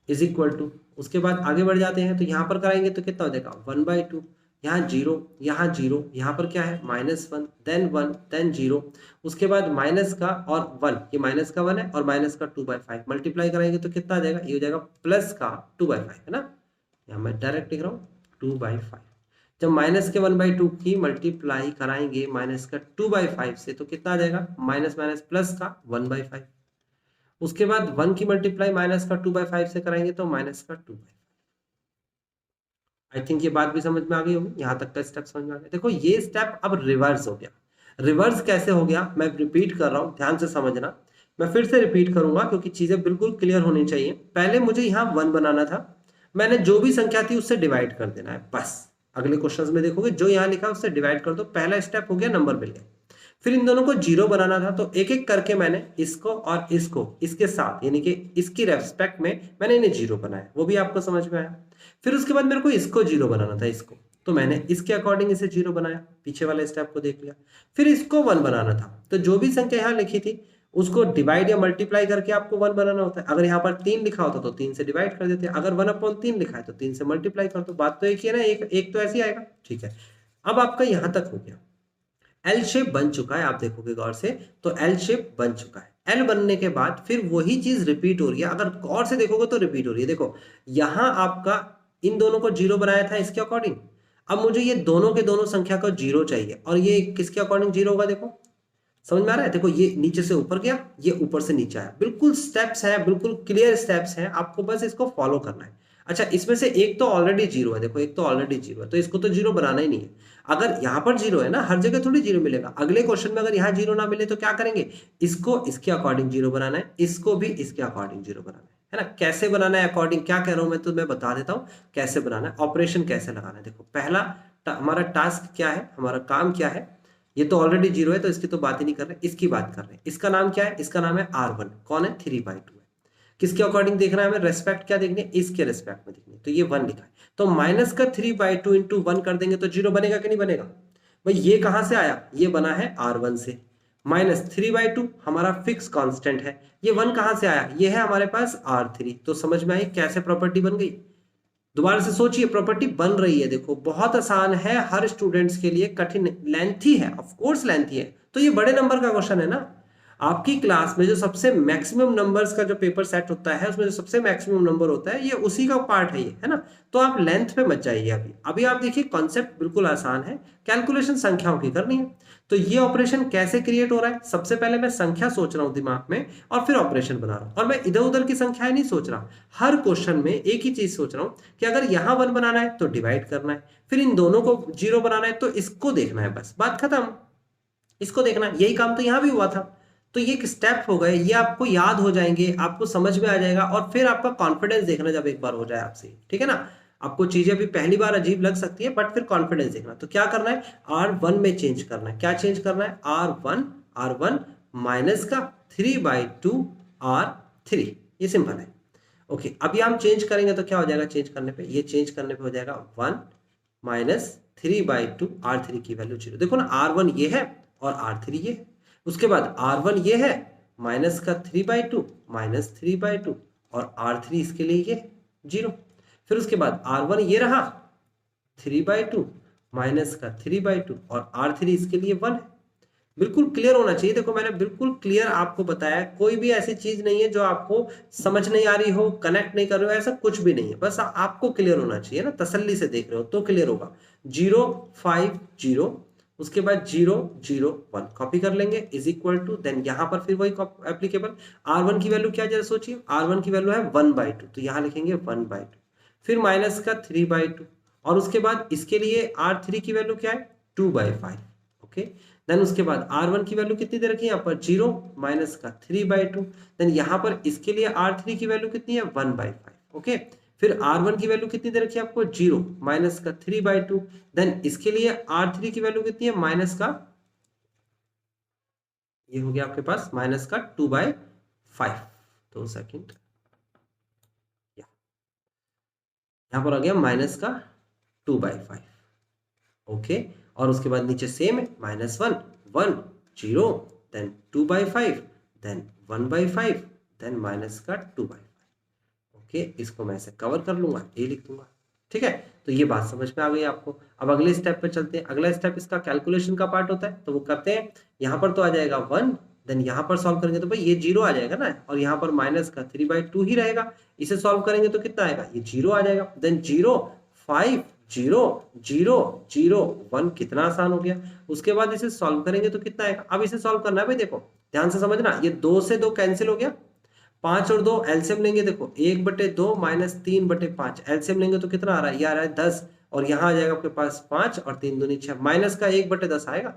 इज इक्वल टू, उसके बाद आगे बढ़ जाते हैं तो यहाँ पर कराएंगे तो कितना हो जाएगा 1/2, यहाँ 0, यहाँ 0, यहाँ पर क्या है -1, देन 1, देन 0, उसके बाद माइनस का और 1, ये माइनस का 1 है और माइनस का 2/5 मल्टीप्लाई कराएंगे तो कितना आ जाएगा, ये हो जाएगा प्लस का 2/5 है ना, यहाँ मैं डायरेक्ट लिख रहा हूँ 2/5। जब माइनस के 1/2 की मल्टीप्लाई कराएंगे माइनस का 2/5 से तो कितना आ जाएगा, माइनस माइनस प्लस का 1/5। उसके बाद 1 की मल्टीप्लाई माइनस का 2/5 से कराएंगे तो माइनस का 2/5। आई थिंक ये बात भी समझ में आ गई होगी, यहाँ तक का स्टेप समझ में आ गया। देखो ये स्टेप अब रिवर्स हो गया। रिवर्स कैसे हो गया मैं रिपीट कर रहा हूँ, ध्यान से समझना। मैं फिर से रिपीट करूंगा क्योंकि चीजें बिल्कुल क्लियर होनी चाहिए। पहले मुझे यहाँ 1 बनाना था, मैंने जो भी संख्या थी उससे डिवाइड कर देना है बस। अगले क्वेश्चन में देखोगे जो यहाँ लिखा है उससे डिवाइड कर दो, पहला स्टेप हो गया, नंबर मिल गया। फिर इन दोनों को 0 बनाना था तो एक एक करके मैंने इसको और इसको इसके साथ यानी कि इसकी रेस्पेक्ट में मैंने इन्हें 0 बनाया, वो भी आपको समझ में आया। फिर उसके बाद मेरे को इसको 0 बनाना था, इसको, तो मैंने इसके अकॉर्डिंग इसे 0 बनाया, पीछे वाले स्टेप को देख लिया। फिर इसको 1 बनाना था तो जो भी संख्या यहाँ लिखी थी उसको डिवाइड या मल्टीप्लाई करके आपको 1 बनाना होता है। अगर यहाँ पर 3 लिखा होता तो 3 से डिवाइड कर देते, अगर 1/3 लिखा है तो 3 से मल्टीप्लाई कर दो, बात तो एक ही है ना, एक तो ऐसे ही आएगा। ठीक है, अब आपका यहाँ तक हो गया, एल शेप बन चुका है, आप देखोगे गौर से तो एल शेप बन चुका है। एल बनने के बाद फिर वही चीज रिपीट हो रही है, अगर गौर से देखोगे तो रिपीट हो रही है। देखो यहाँ आपका इन दोनों को 0 बनाया था इसके अकॉर्डिंग, अब मुझे ये दोनों के दोनों संख्या को 0 चाहिए और ये किसके अकॉर्डिंग 0 होगा, देखो समझ में आ रहा है। देखो ये नीचे से ऊपर गया, ये ऊपर से नीचे आया, बिल्कुल स्टेप्स है, बिल्कुल क्लियर स्टेप्स हैं, आपको बस इसको फॉलो करना है। अच्छा, इसमें से एक तो ऑलरेडी 0 है, देखो एक तो ऑलरेडी 0 है तो इसको तो 0 बनाना ही नहीं है। अगर यहाँ पर 0 है ना, हर जगह थोड़ी 0 मिलेगा, अगले क्वेश्चन में अगर यहाँ 0 ना मिले तो क्या करेंगे, इसको इसके अकॉर्डिंग 0 बनाना है, इसको भी इसके अकॉर्डिंग 0 बनाना है ना। कैसे बनाना है अकॉर्डिंग, क्या कह रहा हूं मैं, तो मैं बता देता हूँ कैसे बनाना है, ऑपरेशन कैसे लगाना है। देखो पहला हमारा टास्क क्या है, हमारा काम क्या है, ये तो ऑलरेडी 0 है तो इसकी तो बात ही नहीं कर रहे, इसकी बात कर रहे हैं। इसका नाम क्या है, इसका नाम है R1, कौन है 3/2 है। किसके अकॉर्डिंग देखना है हमें, रेस्पेक्ट क्या देखनी है, इसके रेस्पेक्ट में देखनी है, तो ये 1 लिखा है। तो माइनस का 3/2 इंटू 1 कर देंगे तो 0 बनेगा कि नहीं बनेगा भाई, ये कहां से आया, ये बना है R1 से। माइनस 3/2 हमारा फिक्स कांस्टेंट है, ये 1 कहां से आया, ये है हमारे पास R3। तो समझ में आई कैसे प्रॉपर्टी बन गई। दोबारा से सोचिए, प्रॉपर्टी बन रही है, देखो बहुत आसान है, हर स्टूडेंट्स के लिए कठिन, लेंथी है, ऑफ कोर्स लेंथी है। तो ये बड़े नंबर का क्वेश्चन है ना, आपकी क्लास में जो सबसे मैक्सिमम नंबर्स का जो पेपर सेट होता है उसमें जो सबसे मैक्सिमम नंबर होता है ये उसी का पार्ट है ये, है ना। तो आप लेंथ पे मत जाइए, अभी अभी आप देखिए कॉन्सेप्ट बिल्कुल आसान है, कैलकुलेशन संख्याओं की करनी है। तो ये ऑपरेशन कैसे क्रिएट हो रहा है, सबसे पहले मैं संख्या सोच रहा हूं दिमाग में और फिर ऑपरेशन बना रहा हूं, और मैं इधर उधर की संख्याएं नहीं सोच रहा, हर क्वेश्चन में एक ही चीज सोच रहा हूं कि अगर यहाँ 1 बनाना है तो डिवाइड करना है, फिर इन दोनों को 0 बनाना है तो इसको देखना है, बस बात खत्म, इसको देखना है। यही काम तो यहाँ भी हुआ था। तो ये एक स्टेप हो गए, ये आपको याद हो जाएंगे, आपको समझ में आ जाएगा, और फिर आपका कॉन्फिडेंस देखना जब एक बार हो जाए आपसे, ठीक है ना। आपको चीजें भी पहली बार अजीब लग सकती है बट फिर कॉन्फिडेंस देखना। तो क्या करना है, R1 में चेंज करना है, क्या चेंज करना है, R1 माइनस का 3/2 R3, ये सिंपल है। ओके, अभी हम चेंज करेंगे तो क्या हो जाएगा, चेंज करने पे, ये चेंज करने पे हो जाएगा 1 माइनस 3/2 R3 की वैल्यू 0। देखो ना, R1 ये है और R3 ये है, उसके बाद R1 ये है माइनस का 3/2 माइनस 3/2 और R3 इसके लिए ये 0। फिर उसके बाद R1 ये रहा 3/2 माइनस का 3/2 और R3 इसके लिए 1 है। बिल्कुल क्लियर होना चाहिए, देखो मैंने बिल्कुल क्लियर आपको बताया, कोई भी ऐसी चीज नहीं है जो आपको समझ नहीं आ रही हो, कनेक्ट नहीं कर रहे हो, ऐसा कुछ भी नहीं है, बस आपको क्लियर होना चाहिए ना, तसल्ली से देख रहे हो तो क्लियर होगा। 0 5 0, उसके बाद 0 0 1 कॉपी कर लेंगे, इज इक्वल टू, देन यहां पर फिर वही एप्लीकेबल। R1 की वैल्यू क्या, जरा सोचिए, R1 की वैल्यू है 1/2 तो यहां लिखेंगे 1/2, फिर माइनस का 3/2 और उसके बाद इसके लिए R3 की वैल्यू क्या है 2/5। ओके, देन उसके बाद R1 की वैल्यू कितनी दे रखी है यहाँ पर 0 माइनस का 3/2, देन यहाँ पर इसके लिए R3 की वैल्यू कितनी है 1/5। ओके, फिर R1 की वैल्यू कितनी दे रखी है आपको 0 माइनस का 3/2, देन इसके लिए R3 की वैल्यू कितनी है माइनस का, ये हो गया आपके पास माइनस का 2/5। 2 सेकेंड, यहाँ पर आ गया माइनस का 2/5, ओके। और उसके बाद नीचे सेम है, -1 1 0, देन 2/5, देन 1/5, देन माइनस का 2/5, ओके। इसको मैं ऐसे कवर कर लूंगा, ए लिख दूंगा, ठीक है। तो ये बात समझ में आ गई आपको। अब अगले स्टेप पे चलते हैं। अगला स्टेप इसका कैलकुलेशन का पार्ट होता है, तो वो करते हैं। यहाँ पर तो आ जाएगा 1, देन यहाँ पर सॉल्व करेंगे तो भाई ये 0 आ जाएगा ना, और यहाँ पर माइनस का 3/2 ही रहेगा। इसे सॉल्व करेंगे तो कितना आएगा, ये 0 आ जाएगा। देन 0 5 0 0 0 1, कितना आसान हो गया। उसके बाद इसे सॉल्व करेंगे तो कितना आएगा। अब इसे सॉल्व करना है भाई, देखो ध्यान से समझना, ये 2 से 2 कैंसिल हो गया, 5 और 2 एलसीएम लेंगे, देखो 1/2 माइनस 3/5, एलसीएम लेंगे तो कितना आ रहा है, ये आ रहा है 10, और यहाँ आ जाएगा आपके पास 5 और 3 दूनी 6, माइनस का 1/10 आएगा,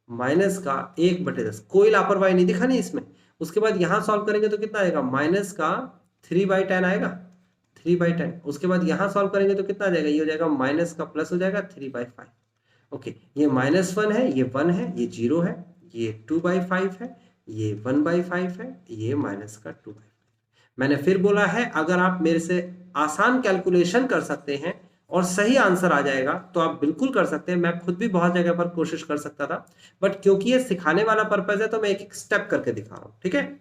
माइनस का 1/10, कोई लापरवाही नहीं दिखानी इसमें। उसके बाद यहाँ सॉल्व करेंगे तो कितना आएगा, माइनस का 3/10 आएगा, 3/10। उसके बाद यहाँ सॉल्व करेंगे तो कितना आ जाएगा, ये हो जाएगा माइनस का प्लस हो जाएगा 3/5, ओके। ये -1 है, ये 1 है, ये 0 है, ये 2/5 है, ये 1/5 है, ये माइनस का 2/5। मैंने फिर बोला है, अगर आप मेरे से आसान कैलकुलेशन कर सकते हैं और सही आंसर आ जाएगा तो आप बिल्कुल कर सकते हैं। मैं खुद भी बहुत जगह पर कोशिश कर सकता था, बट क्योंकि ये सिखाने वाला पर्पज है तो मैं एक एक स्टेप करके दिखा रहा हूं, ठीक है,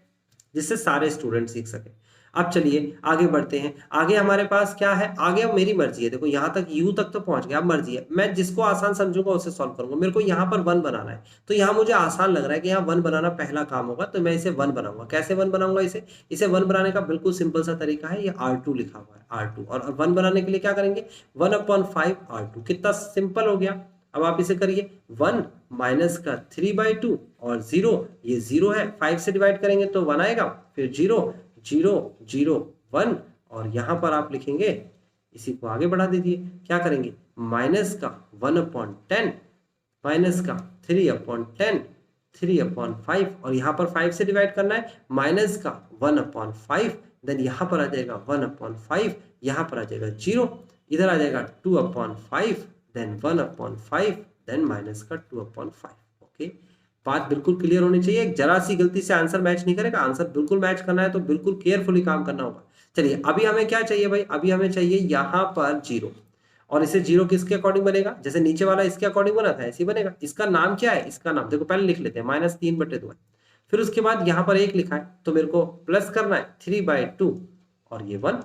जिससे सारे स्टूडेंट सीख सके। अब चलिए आगे बढ़ते हैं। आगे हमारे पास क्या है, आगे अब मेरी मर्जी है, देखो यहाँ तक यू तक तो पहुंच गया, अब मर्जी है, मैं जिसको आसान समझूंगा उसे सॉल्व करूंगा। मेरे को यहाँ पर 1 बनाना है, तो यहाँ मुझे आसान लग रहा है कि यहाँ 1 बनाना पहला काम होगा, तो मैं इसे 1 बनाऊंगा। कैसे 1 बनाऊंगा इसे 1 बनाने का बिल्कुल सिंपल सा तरीका है, ये R2 लिखा हुआ है, R2, और 1 बनाने के लिए क्या करेंगे, 1/5 R2, कितना सिंपल हो गया। अब आप इसे करिए, 1 माइनस का 3/2 और 0, ये 0 है, 5 से डिवाइड करेंगे तो 1 आएगा, फिर 0 0 0 1, और यहाँ पर आप लिखेंगे, इसी को आगे बढ़ा दीजिए, क्या करेंगे, माइनस का 1/10, माइनस का 3/10, 3/5, और यहाँ पर 5 से डिवाइड करना है, माइनस का 1/5, देन यहाँ पर आ जाएगा 1/5, यहाँ पर आ जाएगा 0, इधर आ जाएगा 2/5, देन 1/5, देन माइनस का 2/5, ओके। बात बिल्कुल क्लियर होनी चाहिए, जरा सी गलती से आंसर मैच नहीं करेगा। आंसर बिल्कुल मैच करना है तो बिल्कुल केयरफुली काम करना होगा। चलिए अभी हमें क्या चाहिए भाई, अभी हमें चाहिए यहाँ पर 0, और इसे 0 किसके अकॉर्डिंग बनेगा, जैसे नीचे वाला इसके अकॉर्डिंग बना था ऐसे ही बनेगा। इसका नाम क्या है, इसका नाम देखो पहले लिख लेते हैं, -3/2 है, फिर उसके बाद यहाँ पर 1 लिखा है, तो मेरे को प्लस करना है 3/2 और ये 1,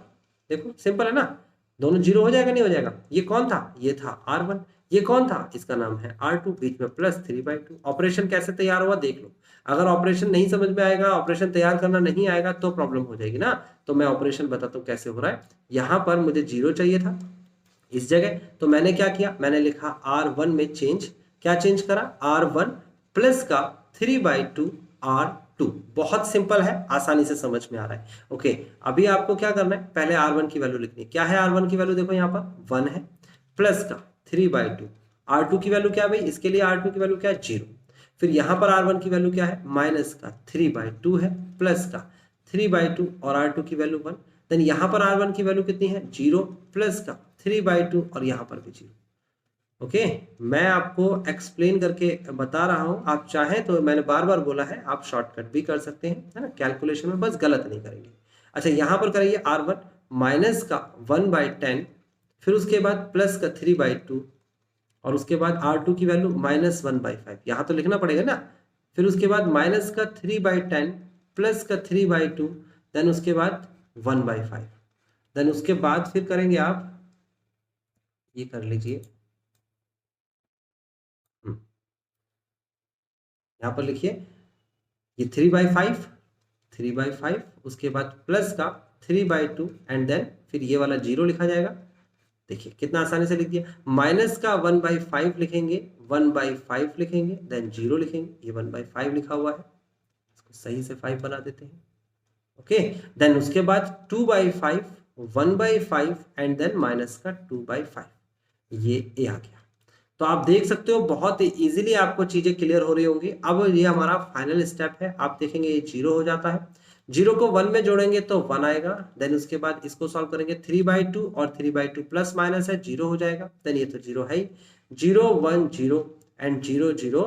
देखो सिंपल है ना, दोनों 0 हो जाएगा, नहीं हो जाएगा। ये कौन था, ये था R1, ये कौन था, इसका नाम है R2, बीच में प्लस 3/2। ऑपरेशन कैसे तैयार हुआ देख लो। अगर ऑपरेशन नहीं समझ में आएगा, ऑपरेशन तैयार करना नहीं आएगा तो प्रॉब्लम हो जाएगी ना। तो मैं ऑपरेशन बताता हूँ कैसे हो रहा है। यहाँ पर मुझे 0 चाहिए था इस जगह, तो मैंने क्या किया, मैंने लिखा R1 में चेंज, क्या चेंज करा, R1 प्लस का 3/2 R2। बहुत सिंपल है, आसानी से समझ में आ रहा है, ओके। अभी आपको क्या करना है, पहले R1 की वैल्यू लिखनी है। क्या है R1 की वैल्यू, देखो यहाँ पर 1 है, प्लस का 3/2, R2 की वैल्यू क्या है भाई, इसके लिए R2 की वैल्यू क्या है, 0। फिर यहाँ पर R1 की वैल्यू क्या है, माइनस का 3/2 है, प्लस का 3/2 और R2 की वैल्यू 1। देन यहाँ पर R1 की वैल्यू कितनी है, 0, प्लस का 3/2 और यहाँ पर भी 0, ओके। मैं आपको एक्सप्लेन करके बता रहा हूँ, आप चाहें तो, मैंने बार बार बोला है, आप शॉर्टकट भी कर सकते हैं, है ना, कैलकुलेशन में बस गलत नहीं करेंगे। अच्छा यहाँ पर करिए R1 माइनस का 1/10, फिर उसके बाद प्लस का 3/2, और उसके बाद R2 की वैल्यू -1/5, यहाँ तो लिखना पड़ेगा ना। फिर उसके बाद माइनस का 3/10, प्लस का 3/2, देन उसके बाद 1/5, देन उसके बाद फिर करेंगे आप, ये कर लीजिए, यहाँ पर लिखिए, ये 3/5, 3/5, उसके बाद प्लस का 3/2, एंड देन फिर ये वाला 0 लिखा जाएगा। देखिए कितना आसानी से लिख दिया, माइनस का 1/5 लिखेंगे, 1/5 लिखेंगे, देन 0 लिखेंगे, ये 1/5 लिखा हुआ है, इसको सही से 5 बना देते हैं, ओके। देन उसके बाद 2/5, 1/5, एंड देन माइनस का 2/5, ये ए आ गया। तो आप देख सकते हो बहुत इजीली आपको चीजें क्लियर हो रही होंगी। अब ये हमारा फाइनल स्टेप है, आप देखेंगे ये 0 हो जाता है, 0 को 1 में जोड़ेंगे तो 1 आएगा, देन उसके बाद इसको सॉल्व करेंगे, 3/2 और 3/2 प्लस माइनस है, 0 हो जाएगा, देन ये तो 0 है ही, 0 1 0 एंड 0 0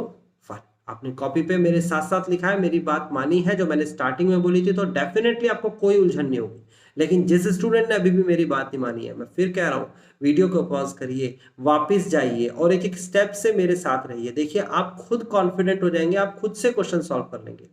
1। आपने कॉपी पे मेरे साथ साथ लिखा है, मेरी बात मानी है जो मैंने स्टार्टिंग में बोली थी, तो डेफिनेटली आपको कोई उलझन नहीं होगी। लेकिन जिस स्टूडेंट ने अभी भी मेरी बात नहीं मानी है, मैं फिर कह रहा हूँ, वीडियो को पॉज करिए, वापस जाइए और एक एक स्टेप से मेरे साथ रहिए। देखिए आप खुद कॉन्फिडेंट हो जाएंगे, आप खुद से क्वेश्चन सॉल्व कर लेंगे।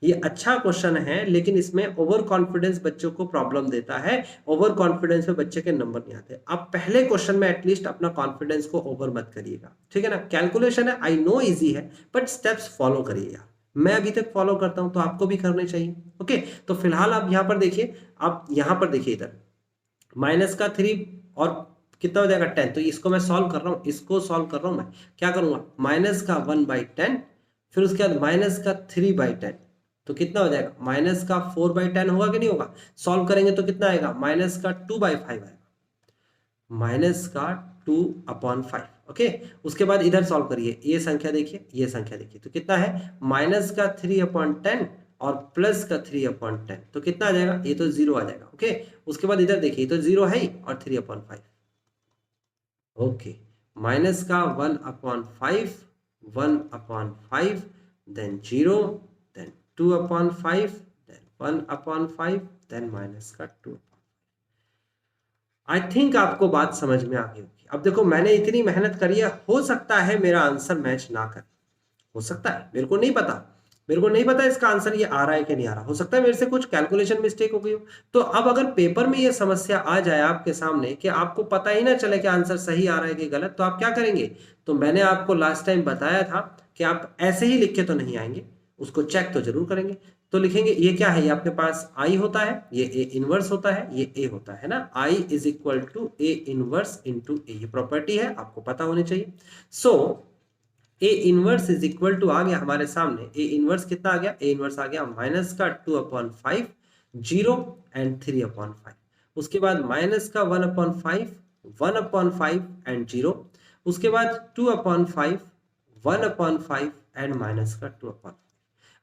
ये अच्छा क्वेश्चन है, लेकिन इसमें ओवर कॉन्फिडेंस बच्चों को प्रॉब्लम देता है। ओवर कॉन्फिडेंस में बच्चे के नंबर नहीं आते। आप पहले क्वेश्चन में एटलीस्ट अपना कॉन्फिडेंस को ओवर मत करिएगा, ठीक है ना। कैलकुलेशन है, आई नो इजी है, बट स्टेप्स फॉलो करिएगा। मैं अभी तक फॉलो करता हूं तो आपको भी करने चाहिए। ओके, तो फिलहाल आप यहां पर देखिए, आप यहां पर देखिए, इधर माइनस का 3 और कितना हो जाएगा 10। तो इसको मैं सॉल्व कर रहा हूं, इसको सॉल्व कर रहा हूं। मैं क्या करूंगा, माइनस का 1/10, फिर उसके बाद माइनस का 3/10, तो कितना हो जाएगा, माइनस का 4/10 होगा कि नहीं होगा। सॉल्व करेंगे तो कितना आएगा, माइनस का 2/5 आएगा, माइनस का 2/5। ओके, उसके बाद इधर सॉल्व करिए, ये संख्या देखिए, ये संख्या देखिए, तो कितना है, माइनस का 3/10 और प्लस का 3/10, तो कितना आ जाएगा, ये तो 0 आ जाएगा। ओके, उसके बाद इधर देखिए, तो 0 है ही और 3/5। ओके, माइनस का 1/5, 1/5, then 0, then 2/5, then 1/5, then minus का 2। आई थिंक आपको बात समझ में आ गई होगी। अब देखो, मैंने इतनी मेहनत करी है, हो सकता है मेरा आंसर मैच ना करे, हो सकता है, मेरे को नहीं पता, मेरे को नहीं पता इसका आंसर ये आ रहा है कि नहीं आ रहा। हो सकता है मेरे से कुछ कैलकुलेशन मिस्टेक हो गई हो। तो अब अगर पेपर में ये समस्या आ जाए आपके सामने कि आपको पता ही ना चले कि आंसर सही आ रहा है कि गलत, तो आप क्या करेंगे। तो मैंने आपको लास्ट टाइम बताया था कि आप ऐसे ही लिख के तो नहीं आएंगे, उसको चेक तो जरूर करेंगे। तो लिखेंगे, ये क्या है, ये आपके पास आई होता है, ये ए इनवर्स होता है, ये ए होता है ना, I is equal to A inverse into A, ये प्रॉपर्टी है, आपको पता होनी चाहिए। So A inverse is equal to आ गया हमारे सामने, ए इनवर्स कितना आ गया, ए इनवर्स आ गया माइनस का 2/5, 0 एंड 3/5। उसके बाद माइनस का 1/5, 1/5 एंड 0। उसके बाद 2/5, 1/5 एंड माइनस का 2/5।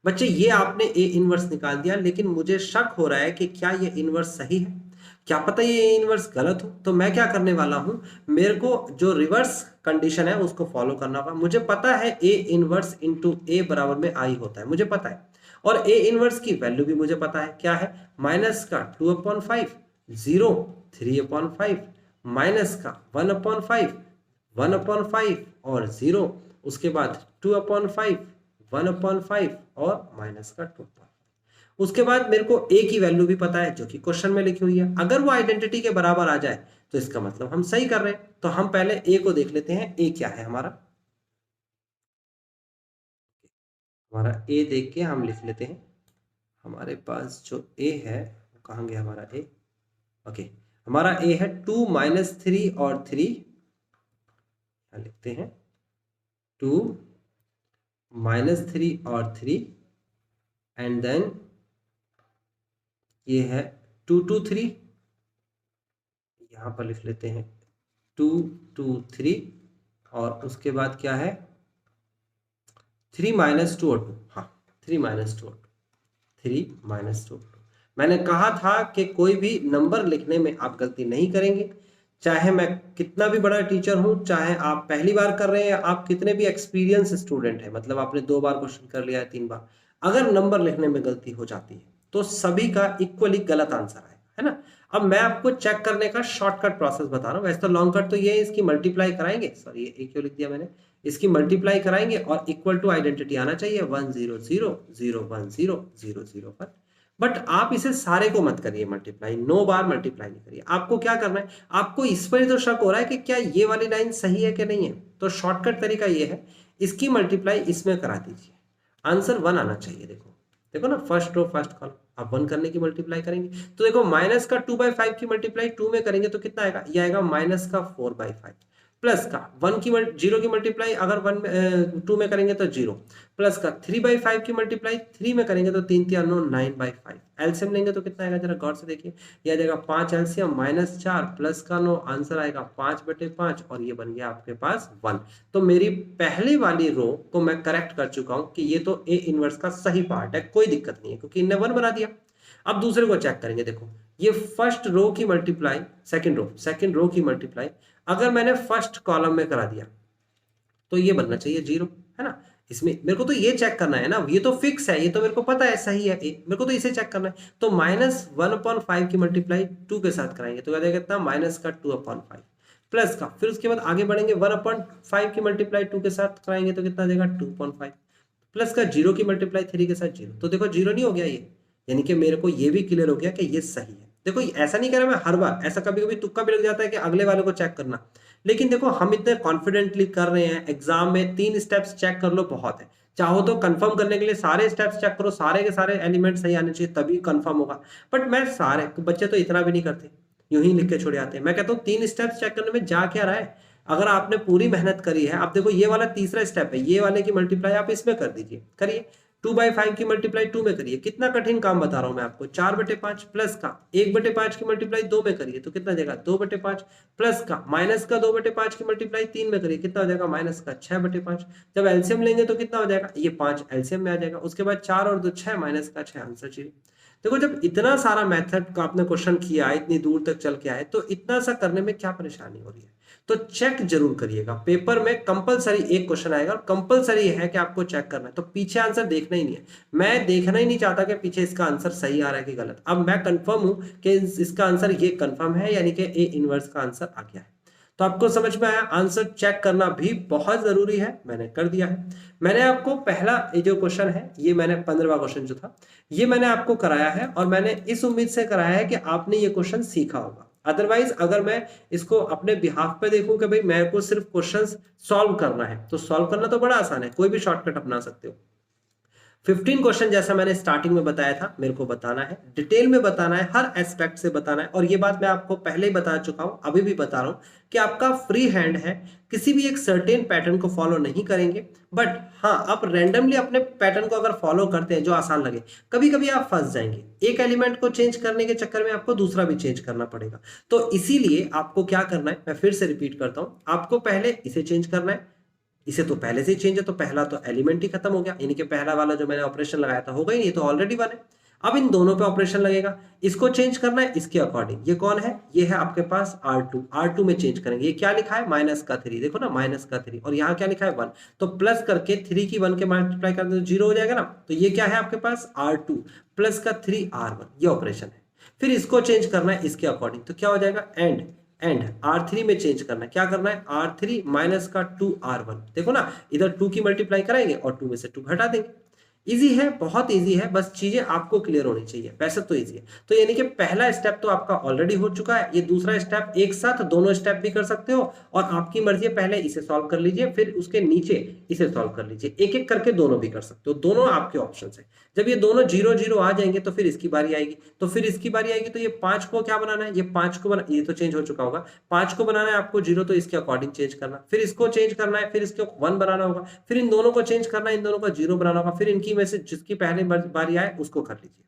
बच्चे ये आपने ए इनवर्स निकाल दिया, लेकिन मुझे शक हो रहा है कि क्या ये इनवर्स सही है, क्या पता ये ए इनवर्स गलत हो। तो मैं क्या करने वाला हूं, मेरे को जो रिवर्स कंडीशन है उसको फॉलो करना होगा। मुझे पता है ए इनवर्स इंटू ए बराबर में आई होता है, मुझे पता है, और ए इनवर्स की वैल्यू भी मुझे पता है, क्या है, माइनस का 2/5, 0, 3/5, माइनस का 1/5, 1/5 और 0, उसके बाद 2/5, 1/5 और माइनस का 2। उसके बाद मेरे को ए की वैल्यू भी पता है जो कि क्वेश्चन में लिखी हुई है। अगर वो आइडेंटिटी के बराबर आ जाए तो इसका मतलब हम सही कर रहे हैं। तो हम पहले ए को देख लेते हैं, ए क्या है हमारा, हमारा ए देख के हम लिख लेते हैं। हमारे पास जो ए है वो कहाँ गया हमारा ए, ओके, हमारा ए है 2 - 3 और 3, लिखते हैं 2 - 3 और 3, एंड देन ये है 2 2 3, यहां पर लिख लेते हैं 2 2 3, और उसके बाद क्या है 3 - 2 और 2, हाँ 3 - 2 और 2, 3 - 2 और 2। मैंने कहा था कि कोई भी नंबर लिखने में आप गलती नहीं करेंगे, चाहे मैं कितना भी बड़ा टीचर हूं, चाहे आप पहली बार कर रहे हैं, आप कितने भी एक्सपीरियंस स्टूडेंट हैं, मतलब आपने 2 बार क्वेश्चन कर लिया है, 3 बार, अगर नंबर लिखने में गलती हो जाती है तो सभी का इक्वली गलत आंसर आएगा, है ना। अब मैं आपको चेक करने का शॉर्टकट प्रोसेस बता रहा हूँ। वैसे तो लॉन्ग कट तो ये है, इसकी मल्टीप्लाई कराएंगे, सॉरी ये क्यों लिख दिया मैंने, इसकी मल्टीप्लाई कराएंगे और इक्वल टू आइडेंटिटी आना चाहिए 1 0 0 0 1 0 0 0 1। बट आप इसे सारे को मत करिए मल्टीप्लाई, 9 बार मल्टीप्लाई नहीं करिए। आपको क्या करना है, आपको इस पर ही तो शक हो रहा है कि क्या ये वाली लाइन सही है कि नहीं है, तो शॉर्टकट तरीका ये है, इसकी मल्टीप्लाई इसमें करा दीजिए, आंसर 1 आना चाहिए। देखो देखो ना, फर्स्ट रो फर्स्ट कॉलम, आप 1 करने की मल्टीप्लाई करेंगे तो देखो माइनस का 2/5 की मल्टीप्लाई 2 में करेंगे तो कितना आएगा, ये आएगा माइनस का 4/5, प्लस का 1 की 0 की मल्टीप्लाई अगर 2 में करेंगे तो 0, प्लस का 3/5 की मल्टीप्लाई 3 में करेंगे तो 3 3 9 9/5, एलसीएम लेंगे तो कितना आएगा, जरा गौर से देखिए, ये आ जाएगा 5 एलसीएम -4 प्लस का 9, आंसर आएगा 5/5 और ये बन गया आपके पास 1। तो मेरी पहली वाली रो को मैं करेक्ट कर चुका हूं कि ये तो ए इनवर्स का सही पार्ट है, कोई दिक्कत नहीं है क्योंकि इनने 1 बना दिया। अब दूसरे को चेक करेंगे, देखो ये फर्स्ट रो की मल्टीप्लाई, सेकंड रो की मल्टीप्लाई अगर मैंने फर्स्ट कॉलम में करा दिया तो ये बनना चाहिए 0, है ना। इसमें मेरे को तो ये चेक करना है ना, ये तो फिक्स है, ये तो मेरे को पता है सही है, मेरे को तो इसे चेक करना है। तो -1/5 की मल्टीप्लाई 2 के साथ कराएंगे तो क्या देगा कितना, माइनस का 2/5 प्लस का, फिर उसके बाद आगे बढ़ेंगे 1/5 की मल्टीप्लाई 2 के साथ कराएंगे तो कितना देगा 2/5 प्लस का 0 की मल्टीप्लाई 3 के साथ 0, तो देखो 0 नहीं हो गया ये, यानी कि मेरे को ये भी क्लियर हो गया कि ये सही है। देखो ऐसा नहीं कह रहा मैं हर बार, ऐसा कभी कभी तुक्का भी लग जाता है कि अगले वाले को चेक करना, लेकिन देखो हम इतने कॉन्फिडेंटली कर रहे हैं, एग्जाम में 3 स्टेप्स चेक कर लो बहुत है। चाहो तो कंफर्म करने के लिए सारे स्टेप्स चेक करो, सारे के सारे एलिमेंट सही आने चाहिए तभी कंफर्म होगा। बट मैं सारे बच्चे तो इतना भी नहीं करते, यूं ही लिख के छोड़ आते हैं। मैं कहता हूँ 3 स्टेप्स चेक करने में जा क्या रहा है, अगर आपने पूरी मेहनत करी है। आप देखो ये वाला तीसरा स्टेप है, ये वाले की मल्टीप्लाई आप इसमें कर दीजिए, करिए 2/5 की मल्टीप्लाई 2 में करिए, कितना कठिन काम बता रहा हूं मैं आपको, 4/5 प्लस का 1/5 की मल्टीप्लाई 2 में करिए तो कितना देगा 2/5 प्लस का माइनस का 2/5 की मल्टीप्लाई 3 में करिए, कितना हो जाएगा माइनस का 6/5। जब एलसीएम लेंगे तो कितना हो जाएगा, ये 5 एलसीएम में आ जाएगा, उसके बाद 4 और 2 6 माइनस का 6 आंसर चाहिए। देखो जब इतना सारा मेथड का आपने क्वेश्चन किया, इतनी दूर तक चल के आए, तो इतना सा करने में क्या परेशानी हो रही है, तो चेक जरूर करिएगा। पेपर में कंपलसरी एक क्वेश्चन आएगा और कंपलसरी है कि आपको चेक करना है, तो पीछे आंसर देखना ही नहीं है। मैं देखना ही नहीं चाहता कि पीछे इसका आंसर सही आ रहा है कि गलत। अब मैं कंफर्म हूं कि इसका आंसर ये कंफर्म है, यानी कि ए इनवर्स का आंसर आ गया है। तो आपको समझ में आया, आंसर चेक करना भी बहुत जरूरी है, मैंने कर दिया है। मैंने आपको पहला ये जो क्वेश्चन है, ये मैंने 15वां क्वेश्चन जो था, ये मैंने आपको कराया है और मैंने इस उम्मीद से कराया है कि आपने ये क्वेश्चन सीखा होगा। अदरवाइज अगर मैं इसको अपने बिहाफ पे देखूं कि भाई मेरे को सिर्फ क्वेश्चंस सॉल्व करना है, तो सॉल्व करना तो बड़ा आसान है, कोई भी शॉर्टकट अपना सकते हो। 15 क्वेश्चन जैसा मैंने स्टार्टिंग में बताया था, मेरे को बताना है, डिटेल में बताना है, हर एस्पेक्ट से बताना है। और ये बात मैं आपको पहले ही बता चुका हूं, अभी भी बता रहा हूं कि आपका फ्री हैंड है, किसी भी एक सर्टेन पैटर्न को फॉलो नहीं करेंगे। बट हाँ, आप रैंडमली अपने पैटर्न को अगर फॉलो करते हैं जो आसान लगे, कभी कभी आप फंस जाएंगे, एक एलिमेंट को चेंज करने के चक्कर में आपको दूसरा भी चेंज करना पड़ेगा। तो इसीलिए आपको क्या करना है, मैं फिर से रिपीट करता हूं, आपको पहले इसे चेंज करना है, इसे तो पहले से ही चेंज है, तो पहला तो एलिमेंट ही खत्म हो गया, यानी कि पहला वाला जो मैंने ऑपरेशन लगाया था होगा ही नहीं, तो ऑलरेडी बने। अब इन दोनों पे ऑपरेशन लगेगा, इसको चेंज करना है इसके अकॉर्डिंग। ये कौन है, ये है आपके पास R2 में चेंज करेंगे। ये क्या लिखा है, -3, देखो ना -3, और यहाँ क्या लिखा है 1, तो प्लस करके 3 की 1 के मल्टीप्लाई कर दो तो 0 हो जाएगा ना। तो ये क्या है आपके पास R2 प्लस का 3 R1, ये ऑपरेशन है। फिर इसको चेंज करना है इसके अकॉर्डिंग, तो क्या हो जाएगा एंड R3 में चेंज करना है, क्या करना है R3 माइनस का 2R1, देखो ना इधर 2 की मल्टीप्लाई कराएंगे और 2 में से 2 घटा देंगे। इजी है, बहुत इजी है, बस चीजें आपको क्लियर होनी चाहिए, वैसे तो इजी है। तो यानी कि पहला स्टेप तो आपका ऑलरेडी हो चुका है, ये दूसरा स्टेप एक साथ दोनों स्टेप भी कर सकते हो, और आपकी मर्जी है, पहले इसे सॉल्व कर लीजिए फिर उसके नीचे इसे सॉल्व कर लीजिए, एक एक करके दोनों भी कर सकते हो, दोनों आपके ऑप्शन है। जब ये दोनों 0 0 आ जाएंगे तो फिर इसकी बारी आएगी, तो फिर इसकी बारी आएगी, तो ये 5 को क्या बनाना है, ये 5 को बना, ये तो चेंज हो चुका होगा, 5 को बनाना है आपको 0, तो इसके अकॉर्डिंग चेंज करना, फिर इसको चेंज करना है, फिर इसको 1 बनाना होगा, फिर इन दोनों को चेंज करना है, इन दोनों को 0 बनाना होगा, फिर इनकी में से जिसकी पहले बारी आए उसको कर लीजिए।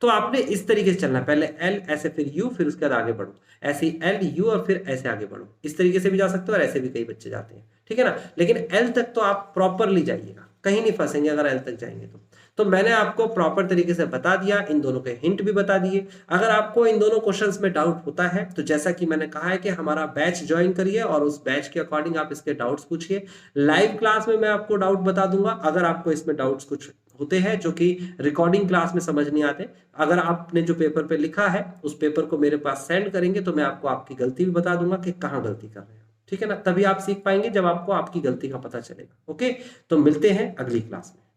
तो आपने इस तरीके से चलना है, पहले L ऐसे फिर U, फिर उसके बाद आगे बढ़ो, ऐसे ही L U और फिर ऐसे आगे बढ़ो। इस तरीके से भी जा सकते हो और ऐसे भी कई बच्चे जाते हैं, ठीक है ना। लेकिन L तक तो आप प्रॉपरली जाइएगा, कहीं नहीं फंसेंगे अगर L तक जाएंगे तो मैंने आपको प्रॉपर तरीके से बता दिया, इन दोनों के हिंट भी बता दिए। अगर आपको इन दोनों क्वेश्चंस में डाउट होता है तो जैसा कि मैंने कहा है कि हमारा बैच ज्वाइन करिए और उस बैच के अकॉर्डिंग आप इसके डाउट्स पूछिए। लाइव क्लास में मैं आपको डाउट बता दूंगा, अगर आपको इसमें डाउट्स कुछ होते हैं जो कि रिकॉर्डिंग क्लास में समझ नहीं आते, अगर आपने जो पेपर पे लिखा है उस पेपर को मेरे पास सेंड करेंगे तो मैं आपको आपकी गलती भी बता दूंगा कि कहाँ गलती कर रहे हैं, ठीक है ना। तभी आप सीख पाएंगे जब आपको आपकी गलती का पता चलेगा। ओके, तो मिलते हैं अगली क्लास में।